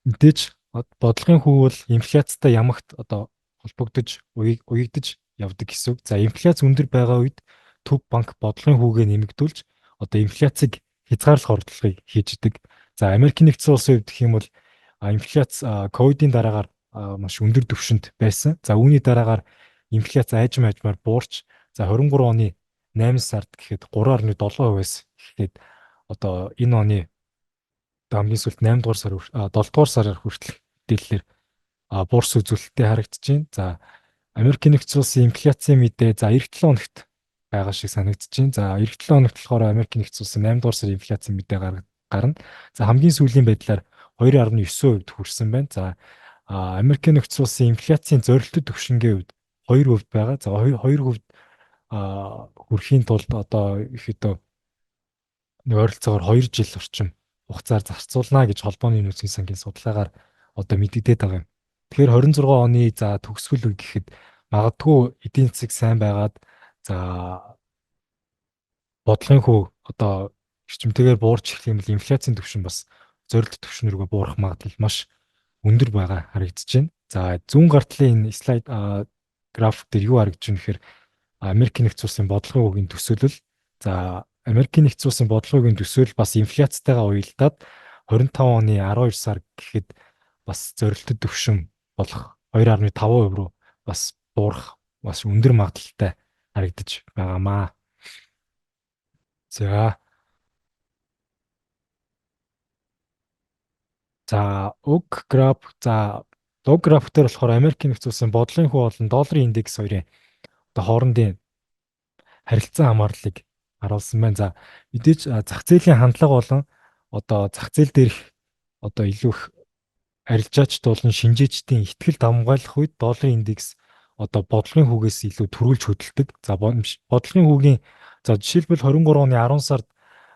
мэдээж бодлогын хүү бол инфляцтай ямагт одоо холбогдож уягдж явдаг гэсэн үг. За инфляц өндөр байгаа үед төв банк бодлогын хүүгээ нэмэгдүүлж одоо инфляцийг хязгаарлах оролдлогыг хийждэг. За Америк нэгдсэн улсын хувьд гэх юм бол инфляц ковидын дараагаар маш өндөр түвшинд байсан. За үүний дараагаар инфляц айжмаар буурч за 23 оны 8 сард гэхэд 3.7%-аас гэхэд одоо энэ оны хамгийн сүүлд 8 дугаар сар 7 дугаар сараар хүртэл мэдээлэлээр буурс үзүүлэлттэй харагдаж байна. За Америк нэгдсэн улсын инфляцийн мэдээ за эх 7 хоногт байгаа шиг санагдаж байна. За эх 7 хоногт болохоор Америк нэгдсэн улсын 8 дугаар сарын инфляцийн мэдээ гарна. За хамгийн сүүлийн байдлаар 2.9% хүрсэн байна. За Америк нэгдсэн улсын инфляцийн зорилттой түвшингийн хувьд 2% байгаа. За 2% хүрэхийн тулд одоо ихэд ойролцоогоор 2 жил орчим хугацаар зарцуулна гэж холбооны нөөцийн сангийн судалгаагаар одоо мэдэгдээд байгаа юм. Тэгэхээр 26 оны за төгсгөл үе гэхэд магадгүй эдийн засаг сайн байгаад за бодлогын хүү одоо эрчимтэйгээр буурч эхлэх юм бол инфляцийн түвшин бас зорилт түвшин рүүгээ буурах магадлал маш өндөр байгаа харагдаж байна. За зүүн гартлын энэ слайд график дээр юу харагдаж байна гэхээр Америк нэгдсэн улсын бодлогын үгийн төсөөлөл за Америк нэгдсэн улсын бодлогын төсөөлөл бас инфляцтайгаа уялдаад 25 оны 12 сар гэхэд бас зорилттой түвшин болох 2.5% руу бас буурах бас өндөр магадлалтай харагдаж байгаамаа. За уг граф уг граф дээр болохоор Америк нэгдсэн улсын бодлогын хүү болон долларын индекс хоёрын одоо хоорондын харилцан хамаарлыг харуулсан байна. За мэдээж зах зээлийн хандлага болон одоо зах зээл дээрх одоо илүү их арилжаач болон шинжээчдийн ихтгэл давмгайлах үед долларын индекс одоо бодлогын хүүгээс илүү төрүүлж хөдөлдөг. За бодлогын хүүгийн за жишээлбэл 23 оны 10 сард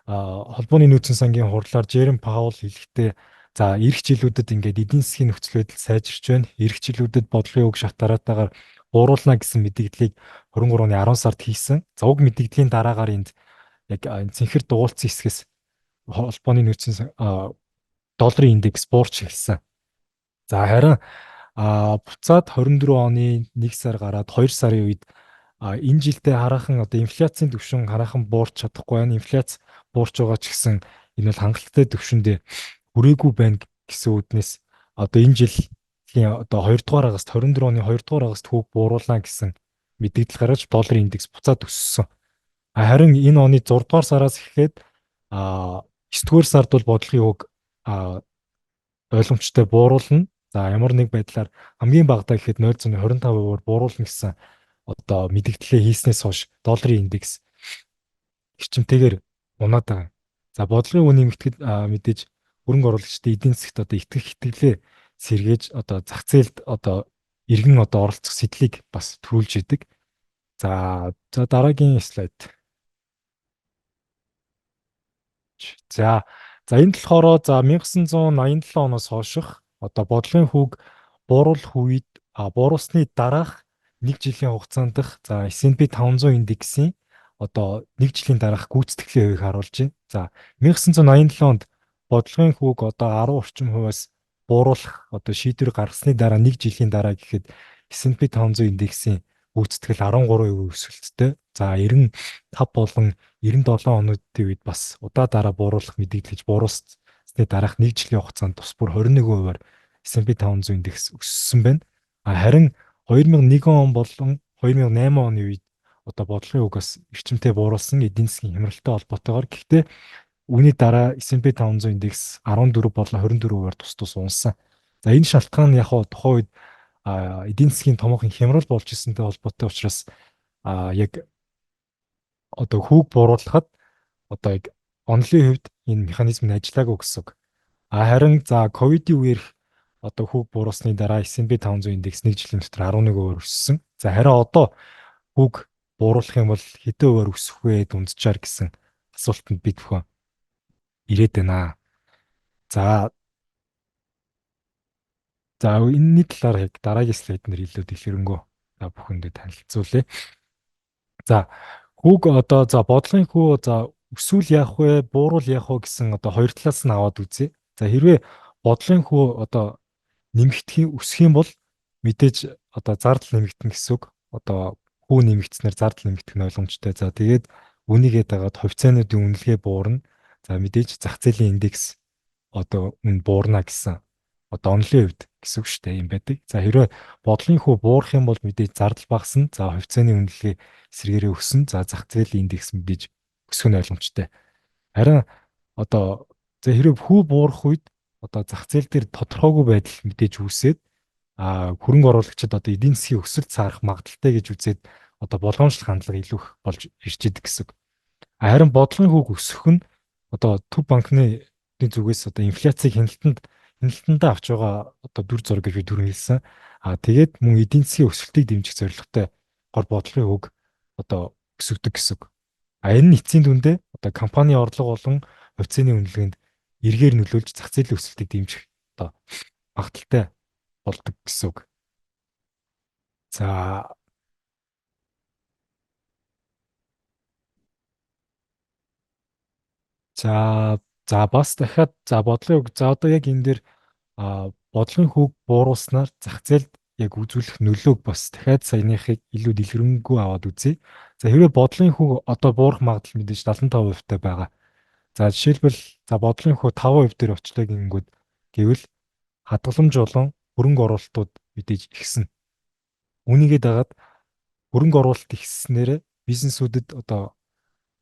холбооны нөөцийн сангийн хурлаар Жерем Паул хэлэхдээ за эх жилүүдэд ингээд эдийн засгийн нөхцөл байдал сайжирч байна. Эх жилүүдэд бодлогын үг шалтгараатаагаар бууруулна гэсэн мэдээллийг 23 оны 10 сард хийсэн. За уг мэдээллийн дараагаар энд яг цэнхэр дугуйлцсан хэсгээс холбооны нөөцийн долларын индекс буурч эхэлсэн. За харин буцаад 24 оны 1 сар гараад 2 сарын үед энэ жилдээ хараахан одоо инфляцийн түвшин хараахан буурч чадахгүй байна. Инфляц буурч байгаа ч гэсэн Энэ бол хангалттай түвшиндээ хүрээгүй байна гэсэн үднээс одоо энэ жилийн одоо 2 дугаар агааст 24 оны 2 дугаар агааст хүүг бууруулна гэсэн мэдээлэл гаргаж долларын индекс буцаад өссөн. Харин энэ оны 6 дугаар сараас эхлээд 9 дугаар сард бол бодлогын үг ойлгомжтой бууруулна. За ямар нэг байдлаар хамгийн багадаа гэхэд 0.25%-аар бууруулна гэсэн одоо мэдгдлээ хийснээс хойш долларын индекс эрчимтэйгээр унаад байгаа. За бодлогын үн нэмэгдэхэд мэдээж хөрөнгө оруулагчдын эдийн засгт одоо итгэх итгэлээ сэргээж одоо зах зээлд одоо иргэн одоо оролцох сэтлийг бас төрүүлж идэг. За дараагийн слайд. За энэ болохоор 1987 оноос хойших одоо бодлогын хүүг бууруулах үед бууруулсны дараах 1 жилийн хугацаанд дах S&P 500 индексийн одоо 1 жилийн дараах гүйцэтгэлийн хувийг харуулж байна. За 1987 онд бодлогын хүүг одоо 10 орчим хувиас бууруулах одоо шийдвэр гаргасны дараа 1 жилийн дараа гэхэд S&P 500 индексийн гүйцэтгэл 13% өсөлттэй. За 95 болон 97 онуудын үед бас удаа дараа бууруулах мэдээлж бууруулсны дараах 1 жилийн хугацаанд тус бүр 21%-аар S&P 500 индекс өссөн байна. Харин 2001 он болон 2008 оны үед одоо бодлогын үгээс эрчимтэй бууруулсан эдийн засгийн хямралтай холбоотойгоор гэхдээ үүний дараа S&P 500 индекс 14 болон 24%-аар тус унсан. За энэ шалтгаан нь яг тухайн үед эдийн засгийн томоохон хямрал болж ирсэнтэй холбоотой учраас яг одоо хүүг бууруулахад одоо яг онлын хувьд энэ механизм нь ажиллаагүй гэсэн үг. Харин за ковидын үеэр одоо хүүг бууруулсны дараа S&P 500 индекс 1 жилийн дотор 11% өссөн. За харин одоо хүүг бууруулах юм бол хэдэн хувиар өсөх вэ дунджаар гэсэн асуултанд бид бүхэн ирээд байна. За энэний талаар яг дараагийн слайднэр илүү дэлгэрэнгүй бүхэндээ танилцуулъя. За хүүг одоо бодлогын хүү өсвөл яах вэ, бууруул яах вэ гэсэн одоо хоёр талаас нь аваад үзье. За хэрвээ бодлогын хүү одоо өсөх юм бол мэдээж одоо зардал нэмэгдэнэ гэсэн үг. Одоо хүү нэмэгдснээр зардал нэмэгдэх нь ойлгомжтой. За тэгээд үнийгээ дагаад хувьцаануудын үнэлгээ буурна. За мэдээж зах зээлийн индекс одоо үн буурна гэсэн одоо онлын хувьд гэсэн үг шүү дээ юм байдаг. За хэрвээ бодлогын хүү буурах юм бол мэдээж зардал багасна. За хувьцааны үнэлгээ эсрэгээрээ өснө. За зах зээлийн индекс мэдээж өсөх нь ойлгомжтой. Харин одоо хэрвээ хүү буурах үед одоо зах зээл дээр тодорхойгүй байдал мэдээж үүсээд хөрөнгө оруулагчид одоо эдийн засгийн өсөлт саарах магадaltaй гэж үзээд одоо болгоомжлох хандлага илүү их болж ирж идэг гэсэн үг. Харин бодлогын хүүг өсөх нь одоо төв банкны зүгээс одоо инфляцийг хяналтандаа авч байгаа одоо дүр зураг гэж би түрүү хэлсэн. Тэгээд мөн эдийн засгийн өсөлтийг дэмжих зорилготой гол бодлогын хүүг одоо өсгдөг гэсэн үг. Энэ нь эцсийн дүндээ одоо компани орлого болон хувьцааны үнэлгээнд эргээр нөлөөлж зах зээлийн өсөлтийг дэмжих одоо магадaltaй болдог гэсэн үг. Бас дахиад бодлогын үг одоо яг энэ дээр бодлогын хүүг бууруулснаар зах зээлд яг үзүүлэх нөлөөг бас дахиад саяныхыг илүү дэлгэрэнгүй аваад үзье. За хэрвээ бодлогын хүүг одоо буурах магадлал мэдээж 75% таа байгаа. За жишээлбэл бодлогын хүү 5% дээр очлоо гингүүд гэвэл хадгаламж болон хөрөнгө оруулалтууд мэдээж ихсэн. Үүнийгээ дагаад хөрөнгө оруулалт ихснээр бизнесүүдэд одоо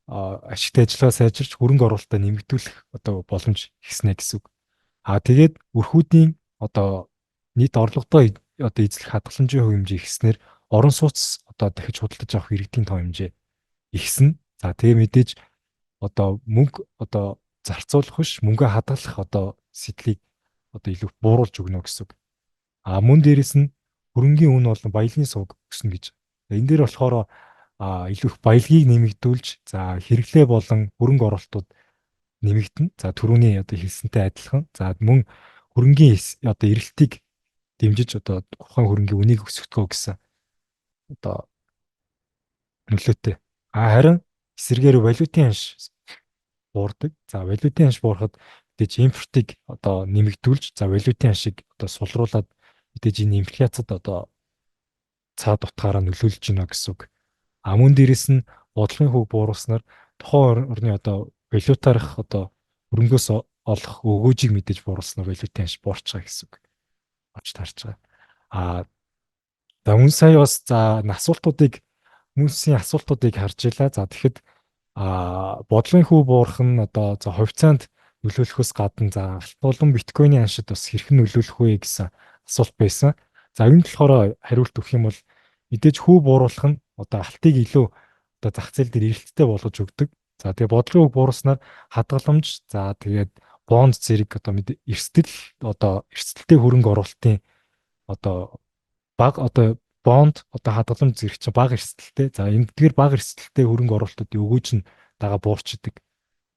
ашигтай ажиллагаа сайжирч хөрөнгө оруулалтаа нэмэгдүүлэх одоо боломж ихснэ гэсэн үг. Тэгээд өрхүүдийн одоо нийт орлогодоо одоо эзлэх хадгаламжийн хувь хэмжээ ихснээр орон сууц одоо дахиж худалдаж авах иргэдийн тоо хэмжээ ихснэ. За тэгээ мэдээж одоо мөнгө одоо зарцуулах биш мөнгө хадгалах одоо сэтлийг одоо илүү бууруулж өгнө гэсэн үг. Мөн дээрэс нь хөрөнгийн үн болон баялагын сувг өснө гэж. Энэ дээр болохоор илүү их баялагийг нэмэгдүүлж за хэрэглээ болон хөрөнгө оруулалтууд нэмэгдэнэ. За түрүүний одоо хэлсэнтэй адилхан. За мөн хөрөнгийн одоо эрэлтийг дэмжиж одоо ухаан хөрөнгийн үнийг өсгөхөө гэсэн одоо нөлөөтэй. Харин эсрэгээр валютын ханш буурдаг. За валютын ханш буурахад мэдээж импортыг одоо нэмэгдүүлж за валютын ханшийг одоо сулруулад мэдээж энэ инфляцид одоо цаад утгаараа нөлөөлж байна гэсэн үг. Мөн дээрэс нь бодлогын хүүг бууруулснаар тухайн орны одоо валютаарх одоо хөрөнгөөс олох өгөөжийг мэдээж бууруулсан валютын ханш буурч байгаа гэсэн үг. Олж таарч байгаа. А за үн сая бас за хүмүүсийн асуултуудыг харж илаа. За тэгэхэд бодлогын хүү буурах нь одоо за хувьцаанд нөлөөлөхөөс гадна за алт болон биткойны аншид бас хэрхэн нөлөөлөх вэ гэсэн асуулт байсан. За энэ болохоор хариулт өгөх юм бол мэдээж хүү бууруулах нь одоо алтыг илүү одоо зах зээл дээр эрэлттэй болгож өгдөг. За тэгээ бодлогын хүү бууруулснаар хадгаламж за тэгээд бонд зэрэг эрсдэлтэй хөрөнгө оруулалтын одоо одоо бонд одоо хадгаламж зэрэг чинь бага эрсдэлтэй. За эндгээр бага эрсдэлтэй хөрөнгө оруулалтуудын өгөөж нь дагаа буурчдаг.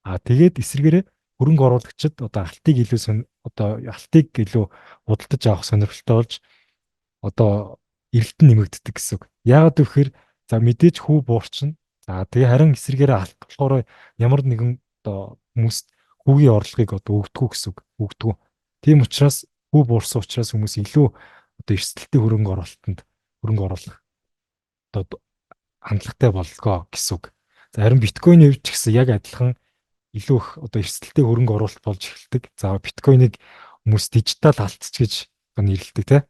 Тэгээд эсвэргээрээ хөрөнгө оруулагчид одоо алтыг илүү худалдаж авах сонирхолтой болж одоо эрэлт нь нэмэгддэг гэсэн үг. Яагаад гэвэл за мэдээж хүү буурчин. За тэгээ харин эсвэргээрээ алт болохоор ямар нэгэн одоо хүмүүст хүүгийн орлогыг одоо өгдөггүй гэсэн үг. Өгдөггүй. Тийм учраас хүү буурсан учраас хүмүүс илүү одоо эрсдэлтэй хөрөнгө оруулах одоо хандлагатай боллоо гэсэн үг. За харин биткойн хувьд ч гэсэн яг адилхан илүү их одоо эрсдэлтэй хөрөнгө оруулалт болж эхэлдэг. За биткойныг хүмүүс дижитал алтц гэж нэрлэдэг тийм.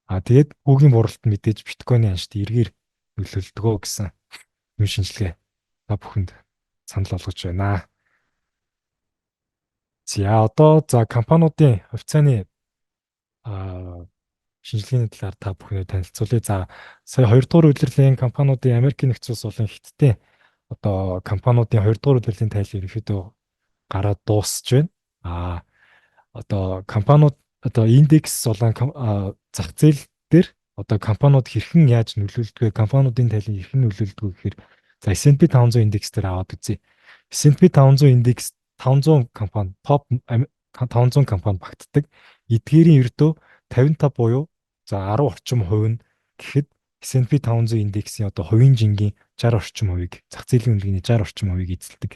Тэгээд хүүгийн бууруулалт мэдээж биткойны аншд эргээр нөлөөлдөгөө гэсэн юм шинжилгээ та бүхэнд санал болгож байна. За одоо за компаниудын хувьцааны шинжилгээний талаар та бүхэнд танилцуулъя. За сая 2 дугаар удирлын компаниудын Америкийн нэгдсэн улс болон Хятадын одоо компаниудын 2 дугаар удирлын тайлал ерөнхийдөө гараад дуусж байна. Одоо компаниуд одоо индекс болон зах зээл дээр одоо компаниуд хэрхэн яаж нөлөөлдөг вэ? Компаниудын тайлан хэрхэн нөлөөлдөг вэ гэхээр за S&P 500 индекс дээр аваад үзье. S&P 500 индекс 500 компани, топ 500 компани багтдаг. Эдгээрийн ердөө 55 буюу за 10 орчим хувь нь гэхэд S&P 500 индексийн одоо хувийн жингийн 60 орчим хувийг, зах зээлийн үнэлгээний 60 орчим хувийг эзэлдэг.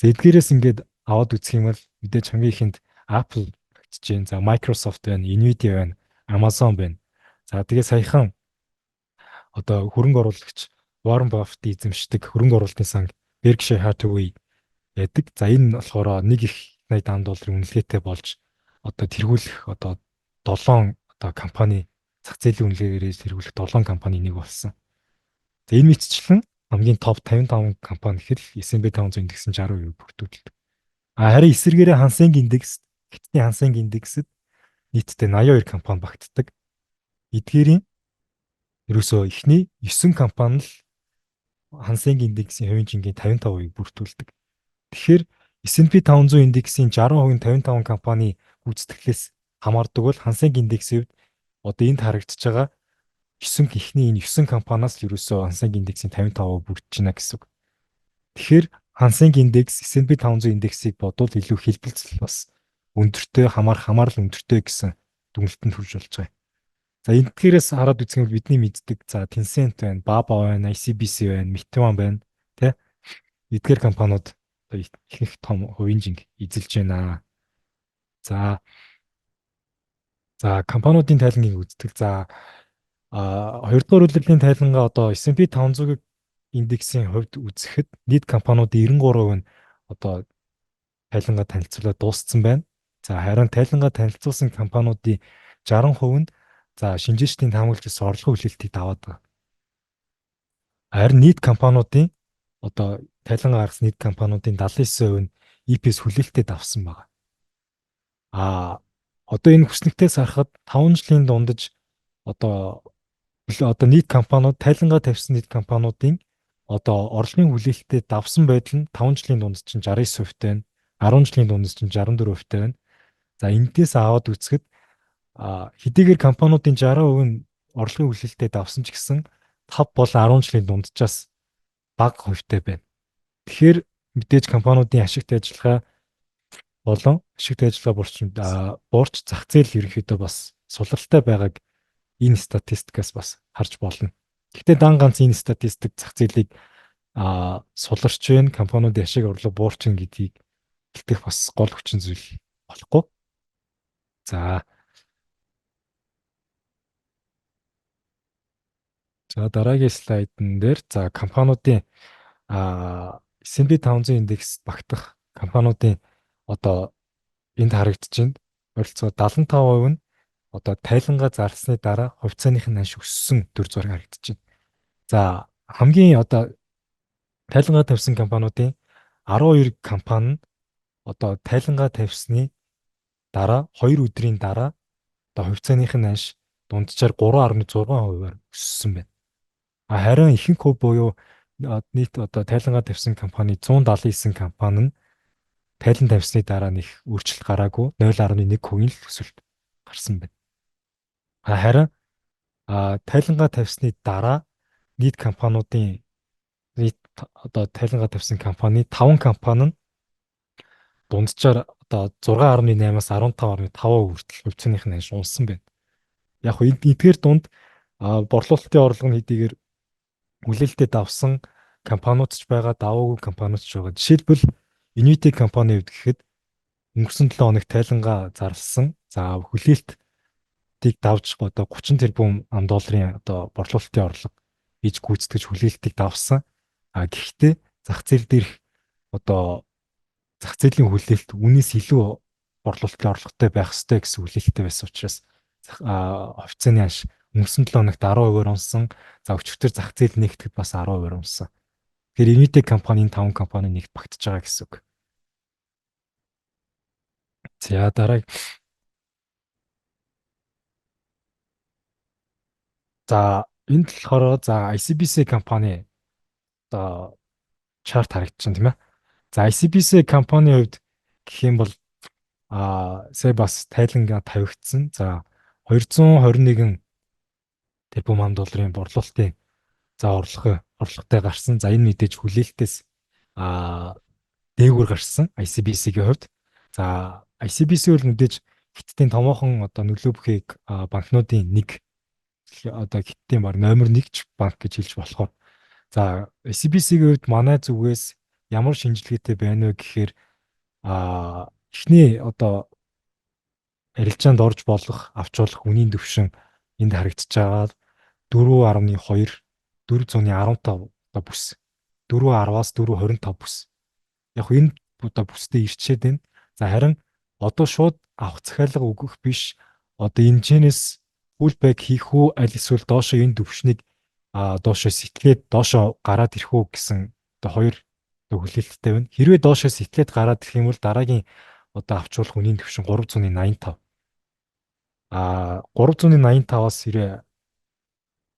За эдгээрээс ингээд аваад үзэх юм бол мэдээж хамгийн ихэнд Apple багтж байна. За Microsoft байна, Nvidia байна, Amazon байна. За тэгээ саяхан одоо хөрөнгө оруулагч Warren Buffett эзэмшдэг хөрөнгө оруулалтын сан Berkshire Hathaway байдаг. За энэ болохоор нэг их $80 үнэлгээтэй болж одоо тэргүүлэх одоо 7 одоо компани зах зээлийн үнэлгээгээрээ тэргүүлэх 7 компани нэг болсон. За энэ мэтчлэн хамгийн топ 55 компани гэхэл S&P 500 индекс нь 60% бүртгүүлдэг. Харин эсвэргээрээ Хятадын Хансенг индексэд нийтдээ 82 компани багтдаг. Эдгээрийн ерөөсөө эхний 9 компани л Хансенг индексийн хувийн жингийн 55%-ийг бүртгүүлдэг. Тэгэхээр S&P 500 индексийн 60% 55 компани гүйцэтгэлээс хамаардаг бол Хансенг индексийн хувьд одоо энд харагдаж байгаа эхний энэ 9 компаниас л ерөөсөө Хансенг индексийн 55% бүрдэж байна гэсэн үг. Тэгэхээр Хансенг индекс S&P 500 индексийг бодвол илүү хэлбэлцэл бас өндөртэй хамаарал өндөртэй гэсэн дүгнэлтэнд хүрч болж байгаа. За эндгээрээс хараад үзэх юм бол бидний мэддэг за Tencent байна, Baba байна, ICBC байна, Meituan байна тий. Эдгээр компаниуд их том хувийн жинг эзэлж байна. За компаниудын тайлангийг үздэг. За 2 дугаар улирлын тайлангаа одоо S&P 500 индексийн хувьд үзэхэд нийт компаниудын 93% нь одоо тайлангаа танилцуулаад дууссан байна. За харин тайлангаа танилцуулсан компаниудын 60% нь за шинжээчдийн таамаглалчаас орлого хүлээлтийг даваад байгаа. Харин нийт компаниудын одоо тайлангаа гаргасан нийт компаниудын 79% нь EPS хүлээлттэй давсан байна. Одоо энэ хүснэгтээс харахад 5 жилийн дундаж одоо нийт компаниуд тайлангаа тавьсан нийт компаниудын одоо орлогын хүлээлттэй давсан байдал нь 5 жилийн дундаж чинь 69% байна. 10 жилийн дундаж чинь 64% байна. За энэдээс аваад үзэхэд хэдийгээр компаниудын 60% нь орлогын хүлээлттэй давсан ч гэсэн 5 болон 10 жилийн дунджаас бага хувьтай байна. Тэгэхээр мэдээж компаниудын ашигт ажиллагаа болон ашигт ажиллагаа буурч зах зээл ерөнхийдөө бас сулралтай байгааг энэ статистикаас бас харж болно. Гэхдээ дан ганц энэ статистик зах зээлийг суларч байна, компаниудын ашиг орлого буурчин гэдгийг хэлэх бас гол хүчин зүйл болохгүй. За дараагийн слайдн дээр за компаниудын S&P 500 индекс багтах компаниудын одоо энд харагдаж байна. Ойролцоогоор 75% нь одоо тайлангаа зарсны дараа хувьцааных нь ханш өссөн төр зураг харагдаж байна. За хамгийн одоо тайлангаа тавьсан компаниудын 12 компани нь одоо тайлангаа тавьсны дараа 2 өдрийн дараа одоо хувьцааных нь ханш дунджаар 3.6%-аар өссөн байна. Харин ихэнх хөв буюу нийт одоо тайлангаа тавьсан компани 179 компани нь тайлан тавьсны дараа нэг өөрчлөлт гараагүй 0.1% л өсөлт гарсан байна. Харин тайлангаа тавьсны дараа нийт компаниудын нийт одоо тайлангаа тавьсан компани 5 компани нь дунджаар одоо 6.8-аас 15.5% хүртэл хувьцааных нь ханш унсан байна. Яг хөө эдгээр дунд борлуулалтын орлого нь хэдийгээр хүлээлтэд авсан компаниуд ч байгаа, даваагүй компаниуд ч байгаа. Жишээлбэл Infinity компани хувьд гэхэд өнгөрсөн 7 хоног тайлангаа зарласан. За хүлээлтийг давж одоо 30 тэрбум ам долларын одоо борлуулалтын орлого хийж гүйцэтгэж хүлээлтийг давсан. Гэхдээ зах зээл дээрх одоо зах зээлийн хүлээлт үнээс илүү борлуулалтын орлоготой байх ёстой гэсэн хүлээлттэй байсан учраас хувьцааны ханш өнгөрсөн 7 хоногт 10%-аар унсан. За өчигдөр зах зээл нэгтгэхэд бас 10%-аар унсан. Тэгэхээр Infinity компанийн 5 компани нэгт багтаж байгаа гэсэн үг. За дараа. За энд болохоор за ICBC компани одоо чарт харагдчихсан тийм ээ. За ICBC компани хувьд гэх юм бол сая бас тайлангаа тавигдсан. За 221 тэрбум ам долларын борлуулалтын за орлоготой гарсан. За энэ мэдээж хүлээлтээс дээгүүр гарсан ICBC-ийн хувьд. За ICBC бол мэдээж хиттийн томоохон одоо нөлөө бүхийг банкнуудын нэг одоо хиттийн баг номер 1 ч банк гэж хэлж болохоор. За ICBC-ийн хувьд манай зүгээс ямар шинжилгээтэй байна вэ гэхээр эхний одоо арилжаанд орж болох авч болох үнийн түвшин энд харагдаж байгаа 4.2 415 одоо бүс 4.10-аас 4.25 бүс. Яг энэ одоо бүстэй ирчээд байна. За харин одоо шууд авах захиалга өгөх биш. Одоо энэчнээс pullback хийх үү аль эсвэл доошоо энэ түвшнийг доошоо сэтгээд доошоо гараад ирэх үү гэсэн одоо хоёр хүлээлттэй байна. Хэрвээ доошоо сэтгээд гараад ирэх юм бол дараагийн одоо авч болох үнийн түвшин 385. 385-аас хэрвээ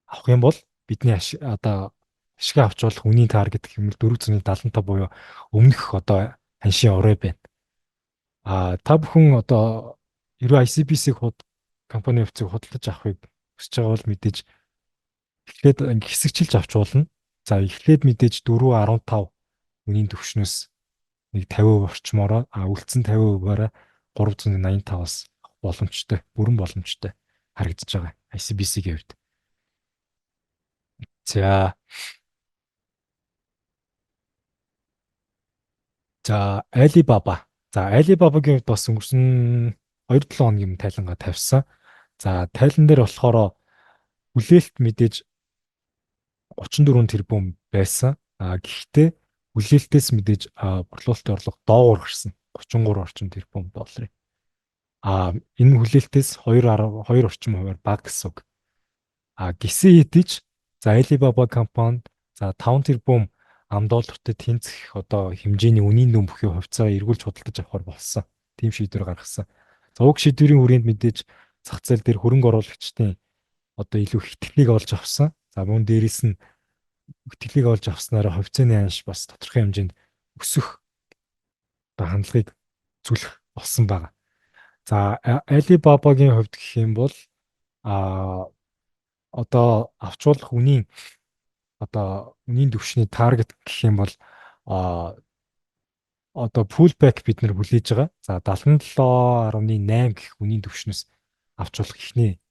авах юм бол бидний одоо ашиг авч болох үнийн таргет гэх юм бол 475 буюу өмнөх одоо ханшийн орой байна. Та бүхэн одоо хэрвээ ICBC компани хувьцааг худалдаж авахыг хүсэж байгаа бол мэдээж эхлээд хэсэгчилж авч болно. За эхлээд мэдээж 4.15 үнийн түвшнөөс нэг 50% орчмоороо үлдсэн 50%-аараа 385-аас боломжтой, бүрэн боломжтой харагдаж байгаа ICBC-ийн хувьд. За Alibaba. За Alibaba-гийн хувьд бас өнгөрсөн 2-7 хоногийн тайлангаа тавьсан. За тайлан дээр болохоор хүлээлт мэдээж 34 тэрбум байсан. Гэхдээ хүлээлтээс мэдээж борлуулалтын орлого доогуур гарсан. 33 орчим тэрбум долларын. Энэ хүлээлтээс 2 орчим хувиар бага гэсэн үг. Гисэн хэдиж за Alibaba компани за 5 тэрбум ам доллартай тэнцэх одоо хэмжээний үнийн дүн бүхий хувьцаа эргүүлж худалдаж авахар болсон. Тим шийдвэр гаргасан. За уг шийдвэрийн хүрээнд мэдээж зах зээл дээр хөрөнгө оруулагчдын одоо илүү их итгэлийг олж авсан. За мөн дээрэс нь итгэлийг олж авснараа хувьцааны ханш бас тодорхой хэмжээнд өсөх одоо хандлагыг зүлэх болсон байна. За Alibaba-гийн хувьд гэх юм бол одоо авч болох үнийн түвшний таргет гэх юм бол одоо pullback бид нар хүлээж байгаа. За 77.8 гэх үнийн түвшнээс авч болох ихний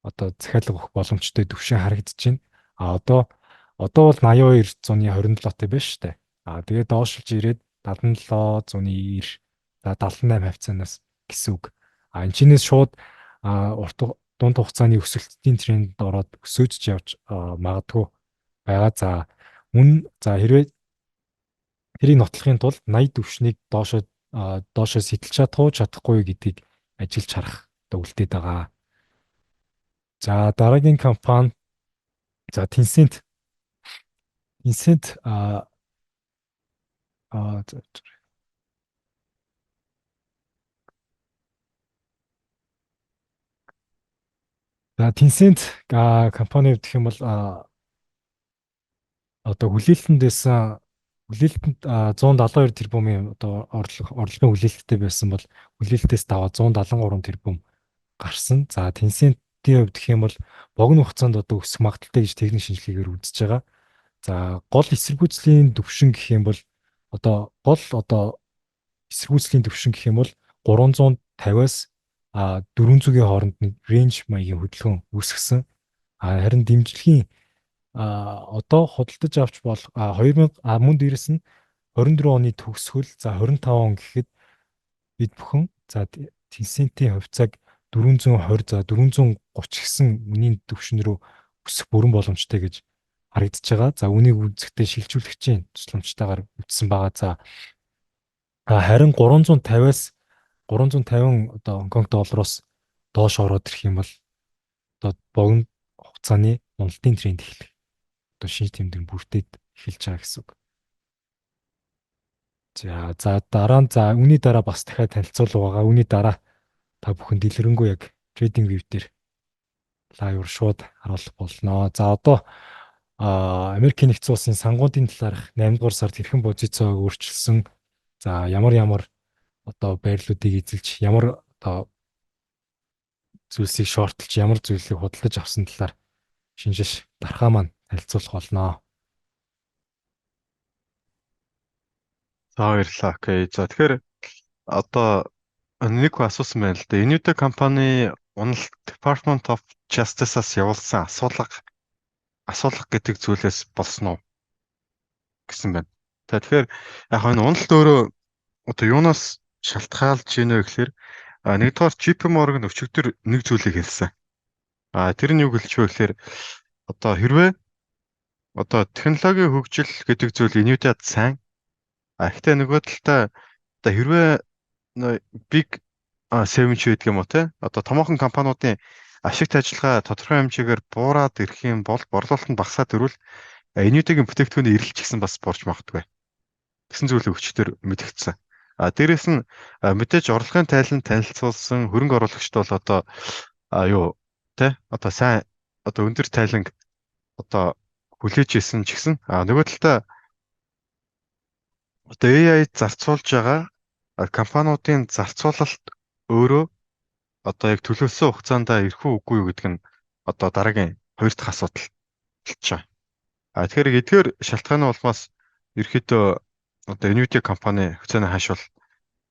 одоо захиалга өгөх боломжтой түвшин харагдаж байна. Одоо бол 82.27-тай байна шүү дээ. Тэгээд доошлж ирээд 77.90 за 78 хавцаанаас гэсэн үг. Энэ чинээс шууд дунд хугацааны өсөлтийн тренд ороод өсөөж явж магадгүй байгаа. За хэрвээ тэрийг нотлохын тулд 80 түвшнийг доошоо доошоо сэтэлж чадах уу, чадахгүй юу гэдгийг ажиллаж харах одоо үлдээд байгаа. За дараагийн компани за Tencent. Tencent а, за Tencent компани гэх юм бол одоо хүлээлтэнд 172 тэрбумын одоо орлогын хүлээлттэй байсан бол хүлээлтээс даваа 173 тэрбум гарсан. За Tencent-ийн хувьд гэх юм бол богино хугацаанд одоо өсөх магадaltaй гэж техник шинжилгээгээр үзэж байгаа. За гол эсэргүүцлийн түвшин гэх юм бол гол эсэргүүцлийн түвшин гэх юм бол 350-аас 400-ийн хооронд нэг рейнж маягийн хөдөлгөөн үүсгэсэн. Харин дэмжлэгийн одоо худалдаж авч болох 2000 мөн дээрэс нь 24 оны төгсгөл за 25 он гэхэд бид бүхэн за Tencent-ийн хувьцааг 420 за 430 гэсэн үнийн түвшин рүү өсөх бүрэн боломжтой гэж харагдаж байгаа. За үнийг үзэхдээ шилжүүлэгчийн тусламжтайгаар үтсэн байгаа. За харин 350-аас 350 одоо Хонконг доллароос доош ороод ирэх юм бол одоо богино хугацааны уналтын тренд эхлэх. Одоо шинж тэмдэг бүрдээд эхэлж байгаа гэсэн үг. За үүний дараа бас дахиад танилцуулга байгаа. Үүний дараа та бүхэн дэлгэрэнгүй яг trading view дээр лайвар шууд харуулах болно. За одоо Америк нэгдсэн улсын сангуудын талаарх 8 дугаар сард хэрхэн позицоог өөрчилсөн. За ямар одоо байрлалуудыг эзэлж ямар одоо зүйлсийг шортлж ямар зүйлсийг худалдаж авсан талаар шинжиш дархаа маань танилцуулах болно.
За баярлалаа. Окей. За тэгэхээр одоо нэг хүн асуусан байна л да. Nvidia компани уналт Department of Justice-аас явуулсан асуулга гэдэг зүйлээс болсон уу гэсэн байна. Тэгэхээр яг энэ уналт өөрөө одоо юунаас шалтгаалж ийнэ вэ гэхээр нэгдүгээр JP Morgan өчигдөр нэг зүйлийг хэлсэн. Тэр нь юу гэлж вэ гэхээр одоо хэрвээ одоо технологийн хөгжил гэдэг зүйл Nvidia-д сайн гэхдээ нөгөө талдаа одоо хэрвээ big 7 ч гэдэг юм уу те одоо томоохон компаниудын ашигт ажиллагаа тодорхой хэмжээгээр буураад ирэх юм бол борлуулалт нь багасаад ирвэл Nvidia-гийн бүтээгдэхүүний эрэлт ч гэсэн бас буурч магадгүй гэсэн зүйлийг өчтөр мэдгдсэн. Дээрээс нь мэдээж орлогын тайланд танилцуулсан хөрөнгө оруулагчд бол одоо юу те одоо сайн одоо өндөр тайланг одоо хүлээж исэн ч гэсэн нөгөө талдаа одоо AI зарцуулж байгаа компаниудын зарцуулалт өөрөө одоо яг төлөвлөсөн хугацаанд ирэх үгүй юу гэдэг нь одоо дараагийн хоёр дахь асуудал болж байгаа. Тэгэхээр эдгээр шалтгааны улмаас ерөөхдөө одоо Nvidia компани хөцөөний хаашвал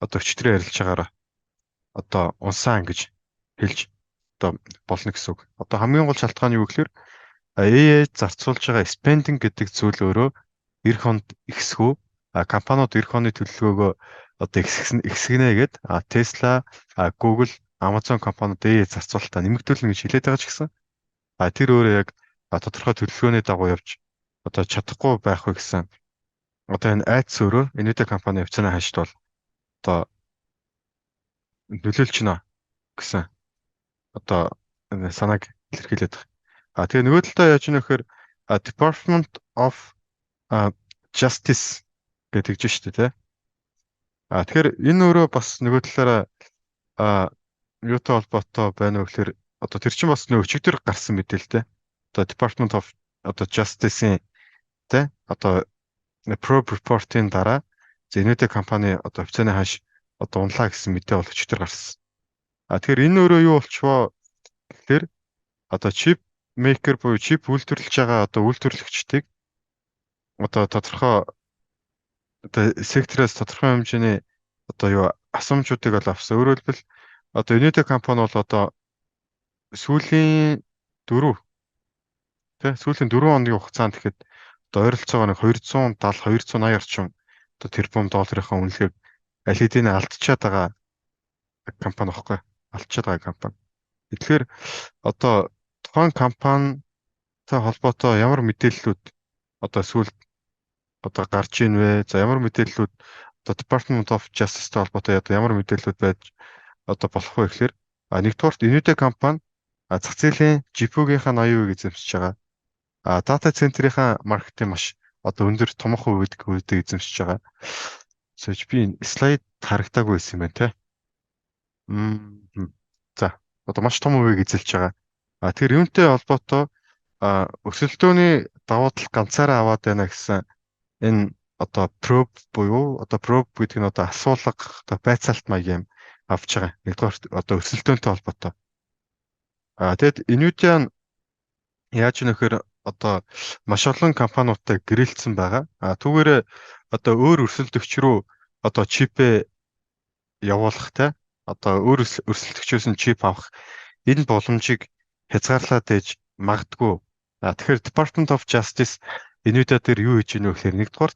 одоо өчтөрөө ярилж байгаараа одоо унсан гэж хэлж одоо болно гэсэн үг. Одоо хамгийн гол шалтгаан юу гэхээр AI зарцуулж байгаа spending гэдэг зүйл өөрөө эх хонд ихсэхүү компаниуд эх оны төлөвлөгөөгөө одоо ихсгэнэ гэд Tesla, Google, Amazon компаниуд AI зарцуулалтаа нэмэгдүүлнэ гэж хэлээд байгаа ч гэсэн тэр өөрөө яг тодорхой төлөвлөгөөний дагуу явж одоо чадахгүй байх вэ гэсэн одоо энэ айц өөрөө Nvidia компани хувьцааны ханшд бол одоо нөлөөлж байна гэсэн одоо санааг илэрхийлээд байгаа. Тэгээ нөгөө талдаа яаж ийм нөхөр Department of Justice гэдэг ч шүү дээ тий. Тэгэхээр энэ өөрөө бас нөгөө талаараа юутай холбоотой байна вэ гэхээр одоо тэр чинь бас нөгөө өчигдөр гарсан мэдээлэлтэй. Одоо Department of одоо Justice-ийн тий одоо probe report-ийн дараа Nvidia компани одоо хувьцааны ханш одоо унлаа гэсэн мэдээ бол өчигдөр гарсан. Тэгэхээр энэ өөрөө юу болчихвоо гэхээр одоо chip maker буюу чип үйлдвэрлэж байгаа одоо үйлдвэрлэгчдийг одоо тодорхой одоо сектороос тодорхой хэмжээний одоо юу асуумжуудыг ол авсан. Өөрөөр хэлбэл одоо Nvidia компани бол одоо сүүлийн 4 хоногийн хугацаанд гэхэд одоо ойролцоогоо нэг 270 280 орчим одоо тэрбум долларын үнэлгээг аль хэдийн алдчихад байгаа компани баггүй. Алдчихад байгаа компани. Тэгэхээр одоо тухайн компанитай холбоотой ямар мэдээллүүд одоо сүүл одоо гарч ийн вэ? За ямар мэдээллүүд одоо Department of Justice-тэй холбоотой одоо ямар мэдээлэлүүд байж одоо болох вэ гэхээр нэгдүгээрт Inute компани зах зээлийн GPU-гийнхаа 80% эзэмшиж байгаа. Дата центрийнхаа маркетинг маш одоо өндөр томоохон үедээ эзэмшиж байгаа. Сэж би энэ слайд харагдаагүй байсан юм байна те. Мм. За одоо маш том үеийг эзэлж байгаа. Тэгэхээр юунтэй холбоотой өрсөлдөөний давуу тал ганцаараа аваад байна гэсэн энэ одоо probe буюу одоо probe гэдэг нь одоо асуулга одоо байцаалт маяг юм авч байгаа. Нэгдүгээр одоо өрсөлдөөнтэй холбоотой. Тэгэд Nvidia нь яаж нөхөр одоо маш олон компаниудтай гэрэлтсэн байгаа. Түүгээр одоо өөр өрсөлдөгч рүү одоо чипээ явуулах те одоо өөр өрсөлдөгчөөс нь чип авах энэ боломжийг хязгаарлаад ээж магадгүй. Тэгэхээр Department of Justice Nvidia дээр юу хийж ийнө вэ гэхээр нэгдүгээр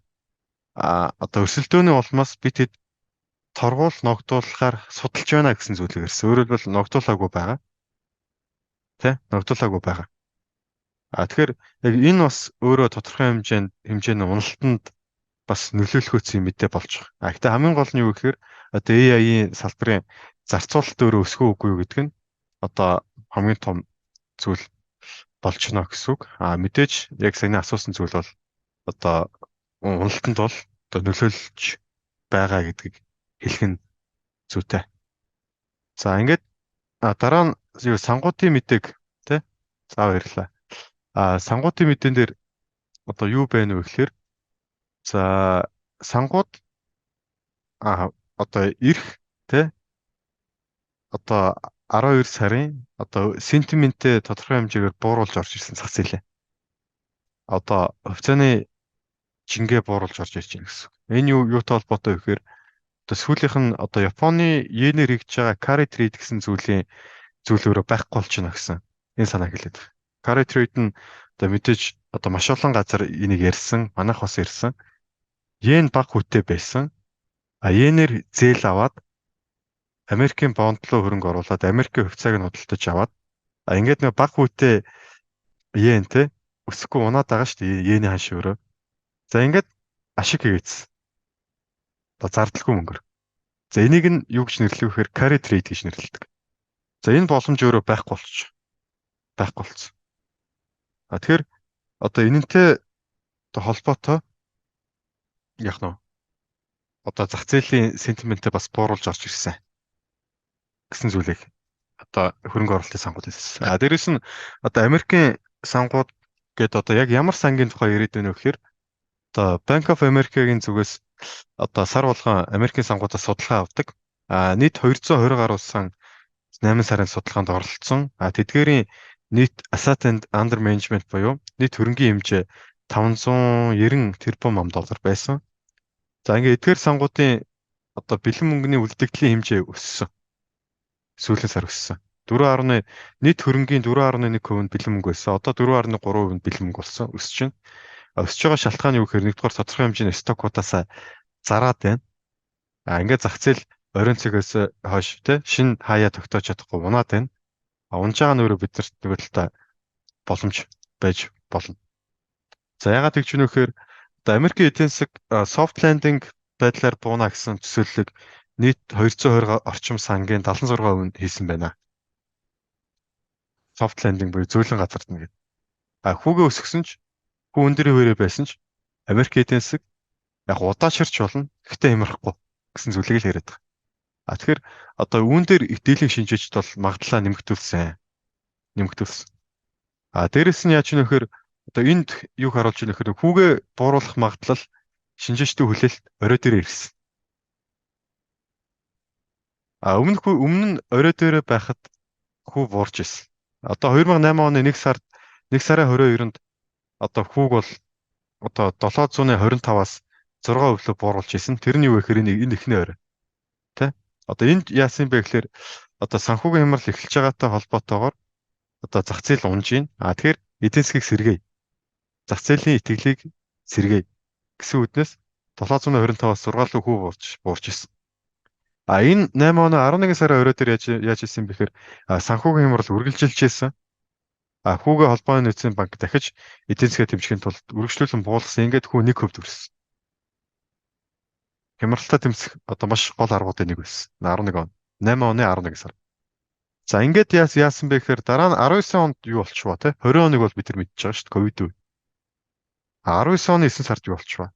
одоо өрсөлдөөний улмаас бид хэд торгуул ногдуулахаар судалж байна гэсэн зүйлийг ирсэн. Өөрөөр хэлбэл ногдуулаагүй байгаа. Тэ? Ногдуулаагүй байгаа. Тэгэхээр яг энэ бас өөрөө тодорхой хэмжээний уналтанд бас нөлөөлөх үс юм мэдээ болж байгаа. Гэхдээ хамгийн гол нь юу гэхээр одоо AI-ийн салбарын зарцуулалт өөрөө өсгөө үгүй юу гэдэг нь одоо хамгийн том зүйл болж байна гэсэн үг. Мэдээж яг саяны асуусан зүйл бол одоо уналтанд бол одоо нөлөөлж байгаа гэдгийг хэлэх нь зүйтэй. За ингээд дараа нь юу сангуудын мэдээг тий заав ярьлаа. Сангуудын мэдэн дээр одоо юу байна вэ гэхээр за сангууд одоо ирэх тий одоо 12 сарын одоо сентиментээ тодорхой хэмжээгээр бууруулж орж ирсэн зах зээлээ. Одоо хувьцааны жингээ бууруулж орж ирж байна гэсэн. Энэ юутай холбоотой вэ гэхээр одоо сүүлийнх нь одоо Японы йенээр хийж байгаа carry trade гэсэн зүйлөөрөө байхгүй болчихно гэсэн энэ санаа хэлээд байна. Carry trade нь одоо мэдээж одоо маш олон газар энийг ярьсан, манайх бас ярьсан. Йен баг хүтээ байсан. Йенээр зээл аваад Америкийн бонд руу хөрөнгө оруулаад Америкийн хувьцааг нь худалдаж аваад ингээд нэг баг хүтээ йен те өсөхгүй унаад байгаа шүү дээ йений ханш өөрөө. За ингээд ашиг хийгээдсэн. Одоо зардалгүй мөнгөөр. За энийг нь юу гэж нэрлэв гэхээр carry trade гэж нэрлэдэг. За энэ боломж өөрөө байхгүй болчих. Байхгүй болсон. Тэгэхээр одоо энэнтэй одоо холбоотой яг нь одоо зах зээлийн сентиментээ бас бууруулж орж ирсэн гэсэн зүйлийг одоо хөрөнгө оруулалтын сангууд хэлсэн. Дээрэс нь одоо Америкийн сангууд гээд одоо яг ямар сангийн тухай яриад байна вэ гэхээр одоо Bank of America-гийн зүгээс одоо сар болгон Америкийн сангуудаас судалгаа авдаг. Нийт 220 гаруй сан 8 сарын судалгаанд оролцсон. Тэдгээрийн нийт asset under management буюу нийт хөрөнгийн хэмжээ 590 тэрбум $. Байсан. За ингээд эдгээр сангуудын одоо бэлэн мөнгөний үлдэгдлийн хэмжээ өссөн. Сүүлийн сар өссөн. Нийт хөрөнгийн 4.1% нь бэлэн мөнгө байсан. Одоо 4.3% нь бэлэн мөнгө болсон. Өсөж байна. Өсөж байгаа шалтгаан юу гэхээр нэгдүгээр тодорхой хэмжээний стокуудаас зараад байна. Ингээд зах зээл оройн цэгээс хойш те шинэ хаяа тогтоож чадахгүй унаад байна. Унж байгаа нь өөрөө биднэрт нөгөө талаа боломж байж болно. За ягаад гэж вэ гэхээр одоо Америкийн эдийн засаг soft landing байдлаар бууна гэсэн төсөөллөг нийт 220 орчим сангийн 76% нь хийсэн байна. Soft landing буюу зөөлөн газарт нь гэдэг. Хүүгээ өсгсөн ч хүү өндөр хөвөрөө байсан ч Америк эдийн засаг яг удааширч болно. Гэхдээ хямрахгүй гэсэн зүйлийг л яриад байгаа. Тэгэхээр одоо үүн дээр дийлэнх шинжээчд бол магадлалаа нэмэгдүүлсэн. Дээрэс нь яаж нөхөр одоо энд юу харуулж байгаа нөхөр хүүгээ бууруулах магадлал шинжээчдийн хүлээлт орой дээр ирсэн. Өмнө нь орой дээр байхад хүү буурж ирсэн. Одоо 2008 оны 1 сарын 22-нд одоо хүүг бол одоо 725-аас 6% бууруулж ирсэн. Тэр нь юу вэ гэхээр энэ ихний орой. Тэ? Одоо энд яасан бэ гэхээр одоо санхүүгийн хямрал эхэлж байгаатай холбоотойгоор одоо зах зээл унж байна. Тэгэхээр эдийн засгийг сэргээе. Зах зээлийн итгэлийг сэргээе гэсэн үднээс 725-аас 6 руу буурч ирсэн. Энэ 8 оны 11 сарын 20 дээр яаж ирсэн бэхээр санхүүгийн хямрал үргэлжилж ирсэн. Хүүгээ холбооны нөөцийн банк дахиж эдийн засгийн хэмжээний тулд үргэлжлүүлэн буулгасан. Ингээд хүү 1% төрсөн. Хямралтай тэмцэх одоо маш гол аргуудын нэг байсан. 11 он. 8 оны 11 сар. За ингээд яасан бэ гэхээр дараа нь 19 онд юу болчихвоо те. 20 оныг бол бид нар мэдчихэж байгаа шүү дээ. Ковид үе. 19 оны 9 сард юу болчихвоо.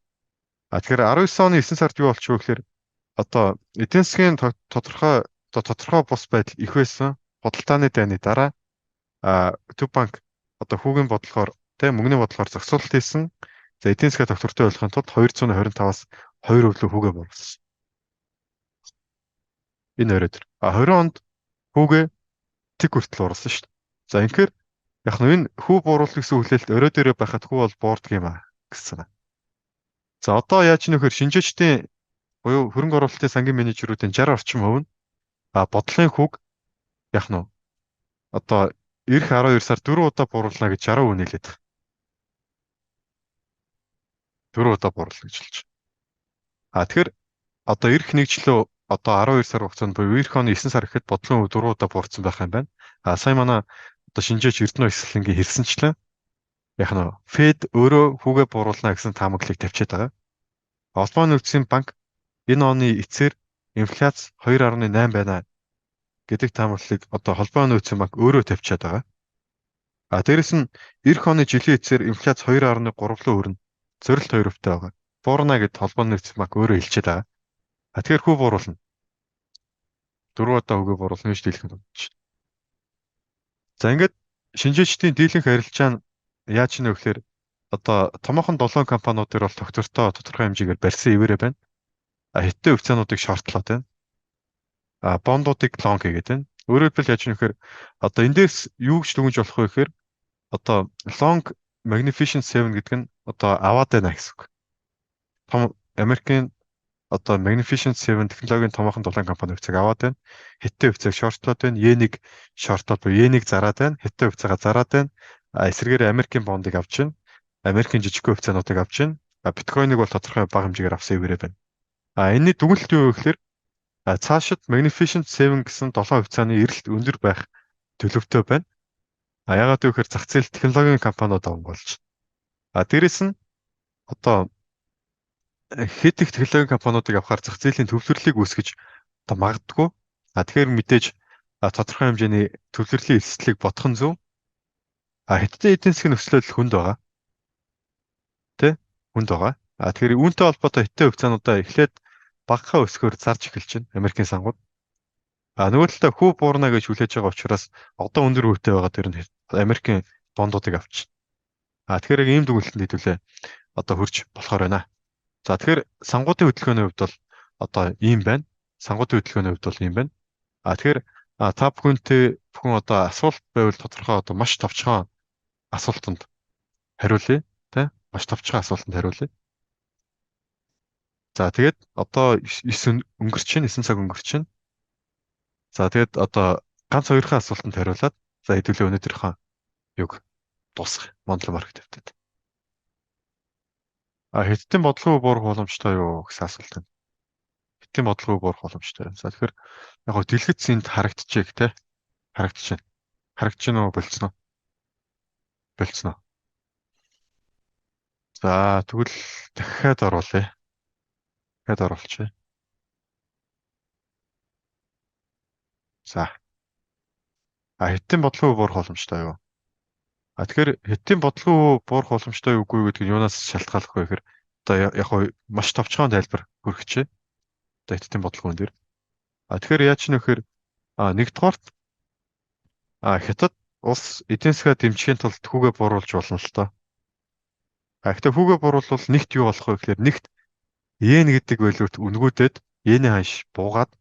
Тэгэхээр 19 оны 9 сард юу болчихвоо гэхээр одоо эдийн засгийн тодорхой бус байдал их байсан. Худалдааны дайны дараа Төв банк одоо хүүгийн бодлохоор мөнгөний бодлохоор зохицуулалт хийсэн. За эдийн засгаа тогтвортой болгохын тулд 225-аас 2% рүү хүүгээ борлуулсан. Энэ өрөөд. 20 онд хүүгээ тэг хүртэл оруулсан шүү дээ. За инхээр яг нь энэ хүү бууруулах гэсэн хүлээлт өрөө дээрээ байхад хүү бол буурдаг юм аа гэсэн. За одоо яаж нөхөр шинжээчдийн буюу хөрөнгө оруулалтын сангийн менежерүүдийн 60 орчим хувь нь бодлогын хүүг яг нь одоо эх 12 сар 4 удаа бууруулна гэж 60% нийлээд байна. 4 удаа бууруулна гэж хэлж байна. Тэгэхээр одоо эх нэгжлөө одоо 12 сар хугацаанд буюу эх оны 9 сар гэхэд бодлогын хөв 4 удаа буурсан байх юм байна. Сая манай одоо шинжээч Эрдэнэ Баясгалангийн хэлсэнчлэн яг нь Фед өөрөө хүүгээ бууруулна гэсэн таамаглалыг тавьчихад байгаа. Улбан нөөцийн банк энэ оны эцээр инфляц 2.8 байна гэдэг таамаглалыг одоо холбоо нөөцийн банк өөрөө тавьчихад байгаа. Дээрэс нь эх оны жилийн эцээр инфляц 2.3 руу өрнө. Зорилт 2%-тай байгаа. Буурна гэд холбоо нөөцийн банк өөрөө хэлчихээд байгаа. Тэгэхээр хүү бууруулна. 4 удаа хүүгээ бууруулна гэж дийлэх юм байна. За ингээд шинжээчдийн дийлэнх арилжаа нь яаж нэ гэхээр одоо томоохон 7 компаниуд дээр бол тогтвортой тодорхой хэмжээгээр барьсан ивэрэ байна. Хятадын хувьцаануудыг шортлоод байна. Бондуудыг лонг хийгээд байна. Өөрөөр хэлбэл яаж нэхэр одоо энэ дээрс юу гэж дүгнж болох вэ гэхээр одоо long magnificent 7 гэдэг нь одоо аваад байна гэсэн үг. Том Америкийн одоо magnificent 7 технологийн томоохон 7 компани хувьцааг аваад байна. Хятадын хувьцааг шортлоод байна. Йенийг шортлоод буюу йенийг зараад байна. Хятадын хувьцаагаа зараад байна. Эсвэргээр Америкийн бондыг авч байна. Америкийн жижигхэн хувьцаануудыг авч байна. Биткойныг бол тодорхой бага хэмжээгээр авсан ивэрэ байна. Энэний дүгнэлт юу вэ гэхээр цаашид magnificent 7 гэсэн 7 хувьцааны эрэлт өндөр байх төлөвтэй байна. Яагаад гэвэл зах зээл технологийн компаниуд аван болж. Дээрэс нь одоо хэд их технологийн компаниудыг авахар зах зээлийн төвлөрлийг үүсгэж одоо магадгүй. Тэгэхээр мэдээж тодорхой хэмжээний төвлөрлийн элсдлийг бодох нь зөв. Хятадын эдийн засгийн нөхцөл байдал хүнд байгаа. Хүнд байгаа. Тэгэхээр үүнтэй холбоотой хятадын хувьцаануудаа эхлээд багахан өсгөөр зарж эхэлж байна. Америкийн сангууд. Нөгөө талдаа хүү буурна гэж хүлээж байгаа учраас одоо өндөр хөвтэй байгаа тэр нь Америкийн бондуудыг авч. Тэгэхээр ийм дүгнэлтэнд хэдүүлээ одоо хурж болохоор байна. За тэгэхээр сангуудын хөдөлгөөний хувьд бол одоо ийм байна. Сангуудын хөдөлгөөний хувьд бол ийм байна. Тэгэхээр та бүхэн одоо асуулт байвал тодорхой одоо маш товчхон асуултанд хариулъя, маш товчхон асуултанд хариулъя. За тэгээд одоо 9 өнгөрч байна, 9 цаг өнгөрч байна. За тэгээд одоо ганц хоёрхан асуултанд хариулаад за хэдүүлээ өнөөдрийнхөө юг дуусгах. Монло маркет хэвтээд. Хятадын бодлогын буурах боломжтой юу гэсэн асуулт байна. Хятадын бодлогын буурах боломжтой. За тэгэхээр яг гоо дэлгэц энд харагдчихээг те. Харагдчихэв. Харагдчихэв нөө болцсноо. Болцсноо. За тэгвэл дахиад оруулъя. Дахиад оруулчихъя. За. Хятадын бодлогын буурах боломжтой юу? Тэгэхээр хятадын бодлогын буурах боломжтой юу үгүй гэдэг нь юунаас шалтгаалах вэ гэхээр одоо яг хоо маш товчхон тайлбар хүргэжээ. Одоо хятадын бодлогын дээр. Тэгэхээр яаж ч нөхөр нэгдүгээрт хятад улс эдийн засгаа дэмжихийн тулд хүүгээ бууруулж болно л доо. Гэхдээ хүүгээ бууруулвал нэгт юу болох вэ гэхээр нэгт йен гэдэг валют үнгүүдэд йений ханш буугаад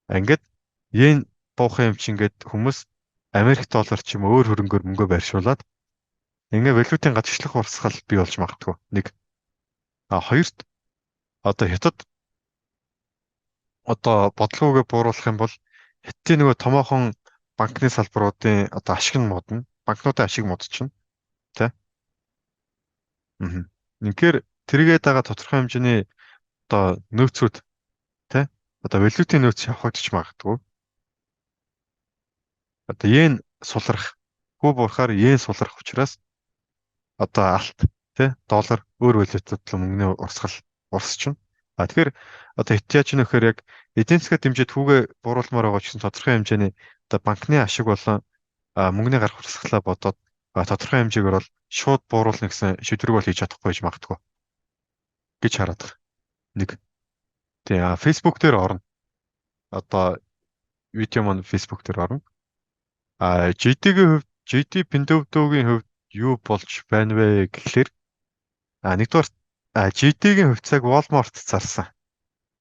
ингээд йен буухын юм чи ингээд хүмүүс Америк доллар ч юм өөр хөрөнгөөр мөнгө байршуулад ингээ валютын гадагшлах урсгал бий болж магадгүй. Нэг. Хоёрт одоо хятад одоо бодлогоогээ бууруулах юм бол хятадын нөгөө томоохон банкны салбаруудын одоо ашиг нь модно. Банкнуудын ашиг модчихно. Үнэхээр тэргээд байгаа тодорхой хэмжээний одоо нөөцүүд одоо валютын нөөц шавхагдчих магадгүй. Одоо йен сулрах, хүү буурахаар йен сулрах учраас одоо алт доллар өөр валютууд руу мөнгөний урсгал Урсч нь. Тэгэхээр одоо хятад чинь нөхөр яг эдийн засгийн хэмжээ түүгээ бууруулмаар байгаа ч гэсэн тодорхой хэмжээний одоо банкны ашиг болон мөнгөний гарах урсгалаа бодоод тодорхой хэмжээгээр бол шууд бууруулна гэсэн шийдвэрийг бол хийж чадахгүй гэж магадгүй гэж хараад байна. Нэг. Тэгээ Facebook дээр орно. Одоо видео маань Facebook дээр орно. GD-ийн хувьд GD Pinduoduo-гийн хувьд юу болж байна вэ гэхлээр нэгдүгээр GD-ийн хувьцааг Walmart зарсан.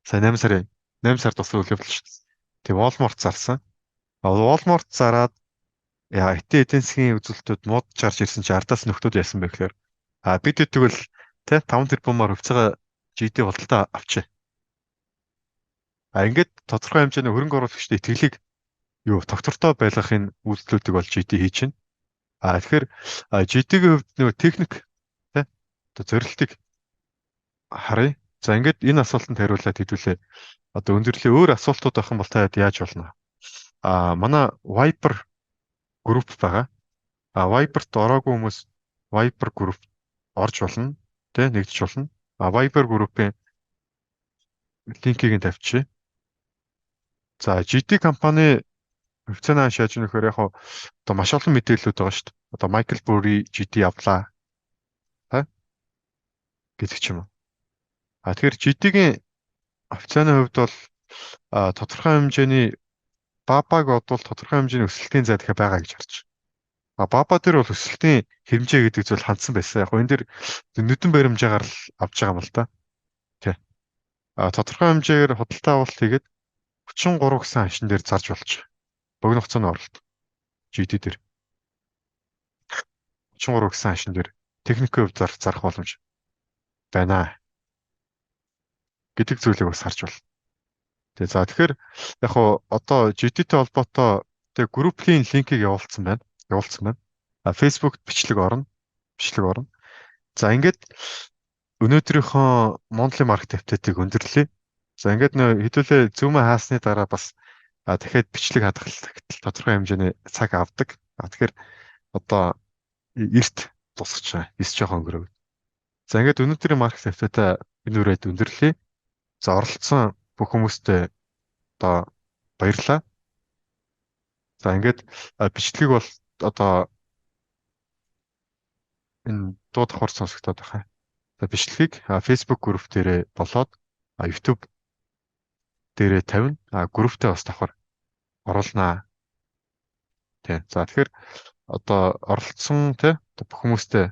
Сая 8 сар тусрал үлэвлэж шүү дээ. Тэг Walmart зарсан. Walmart зараад IT эдийн засгийн үзүүлэлтүүд муудаж гарч ирсэн чи ардаас нөхдүүд яасан бэ гэхээр бид тэгвэл тэ 5 тэрбумаар хувьцаагаа GD худалдаа авчээ. Ингээд тодорхой хэмжээний хөрөнгө оруулагчдын итгэлийг юу тогтвортой байлгахын үйлдэлүүдийг бол GD хийж байна. Тэгэхээр GD-ийн хувьд нөгөө техник тэ одоо зорилтыг харъя. За ингээд энэ асуултанд хариулаад хэдүүлээ. Одоо өндөрлөө өөр асуултууд байх юм бол та яаж болно? Манай Viber групп байгаа. Viber-т ороогүй хүмүүс Viber групп орж болно. Тэ нэгдэж болно. Viber группийн линкийг нь тавьчих. За GD компани хувьцааны шааж нөхөр яг одоо маш олон мэдээллүүд байгаа шүү дээ. Одоо Michael Burry GD авлаа. Та гэдэг ч юм уу. Тэгэхээр GD-ийн хувьцааны хувьд бол тодорхой хэмжээний бабаг бодвол тодорхой хэмжээний өсөлтийн зай дахиад байгаа гэж харж байна. Баба дээр бол өсөлтийн хэмжээ гэдэг зүйл хандсан байсан. Яг энэ дэр нүдэн баримжаагаар л авч байгаа юм л да. Тэ. Тодорхой хэмжээгээр худалдаа авалт хийгээд 33 гэсэн хашин дээр зарж болж богино хугацааны оролт GD дээр 33 гэсэн хашин дээр техникийн хувьд зарах боломж байна гэдэг зүйлийг бас харж байна. Тэгээ за тэгэхээр яг одоо GD-тэй холбоотой тэг группийн линкийг явуулсан байна. Facebook бичлэг орно. За ингээд өнөөдрийнхөө Monthly Market Update-ийг өндөрлөе. За ингээд хэдүүлээ зүүмээ хаасны дараа бас дахиад бичлэг хадгалалт тодорхой хэмжээний цаг авдаг. Тэгэхээр одоо эрт тусгаж байгаа. 9 жоохон өнгөрөв. За ингээд өнөөдрийн Market Update-а энэ үрээд өндөрлөе. За оролцсон бүх хүмүүстээ одоо баярлалаа. За ингээд бичлэгийг бол одоо энэ дуу давхар сонсогдоод байгаа. За бичлэгийг Facebook групп дээрээ болоод YouTube дээрээ тавина. Групптэй бас давхар оруулнаа. Тий. За тэгэхээр одоо оролцсон тий бүх хүмүүстээ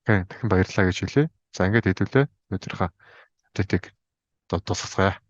дахин баярлалаа гэж хэлье. За ингээд хэдүүлээ. Өнөөдрийнхөө апдейтыг одоо дуусгацгаая.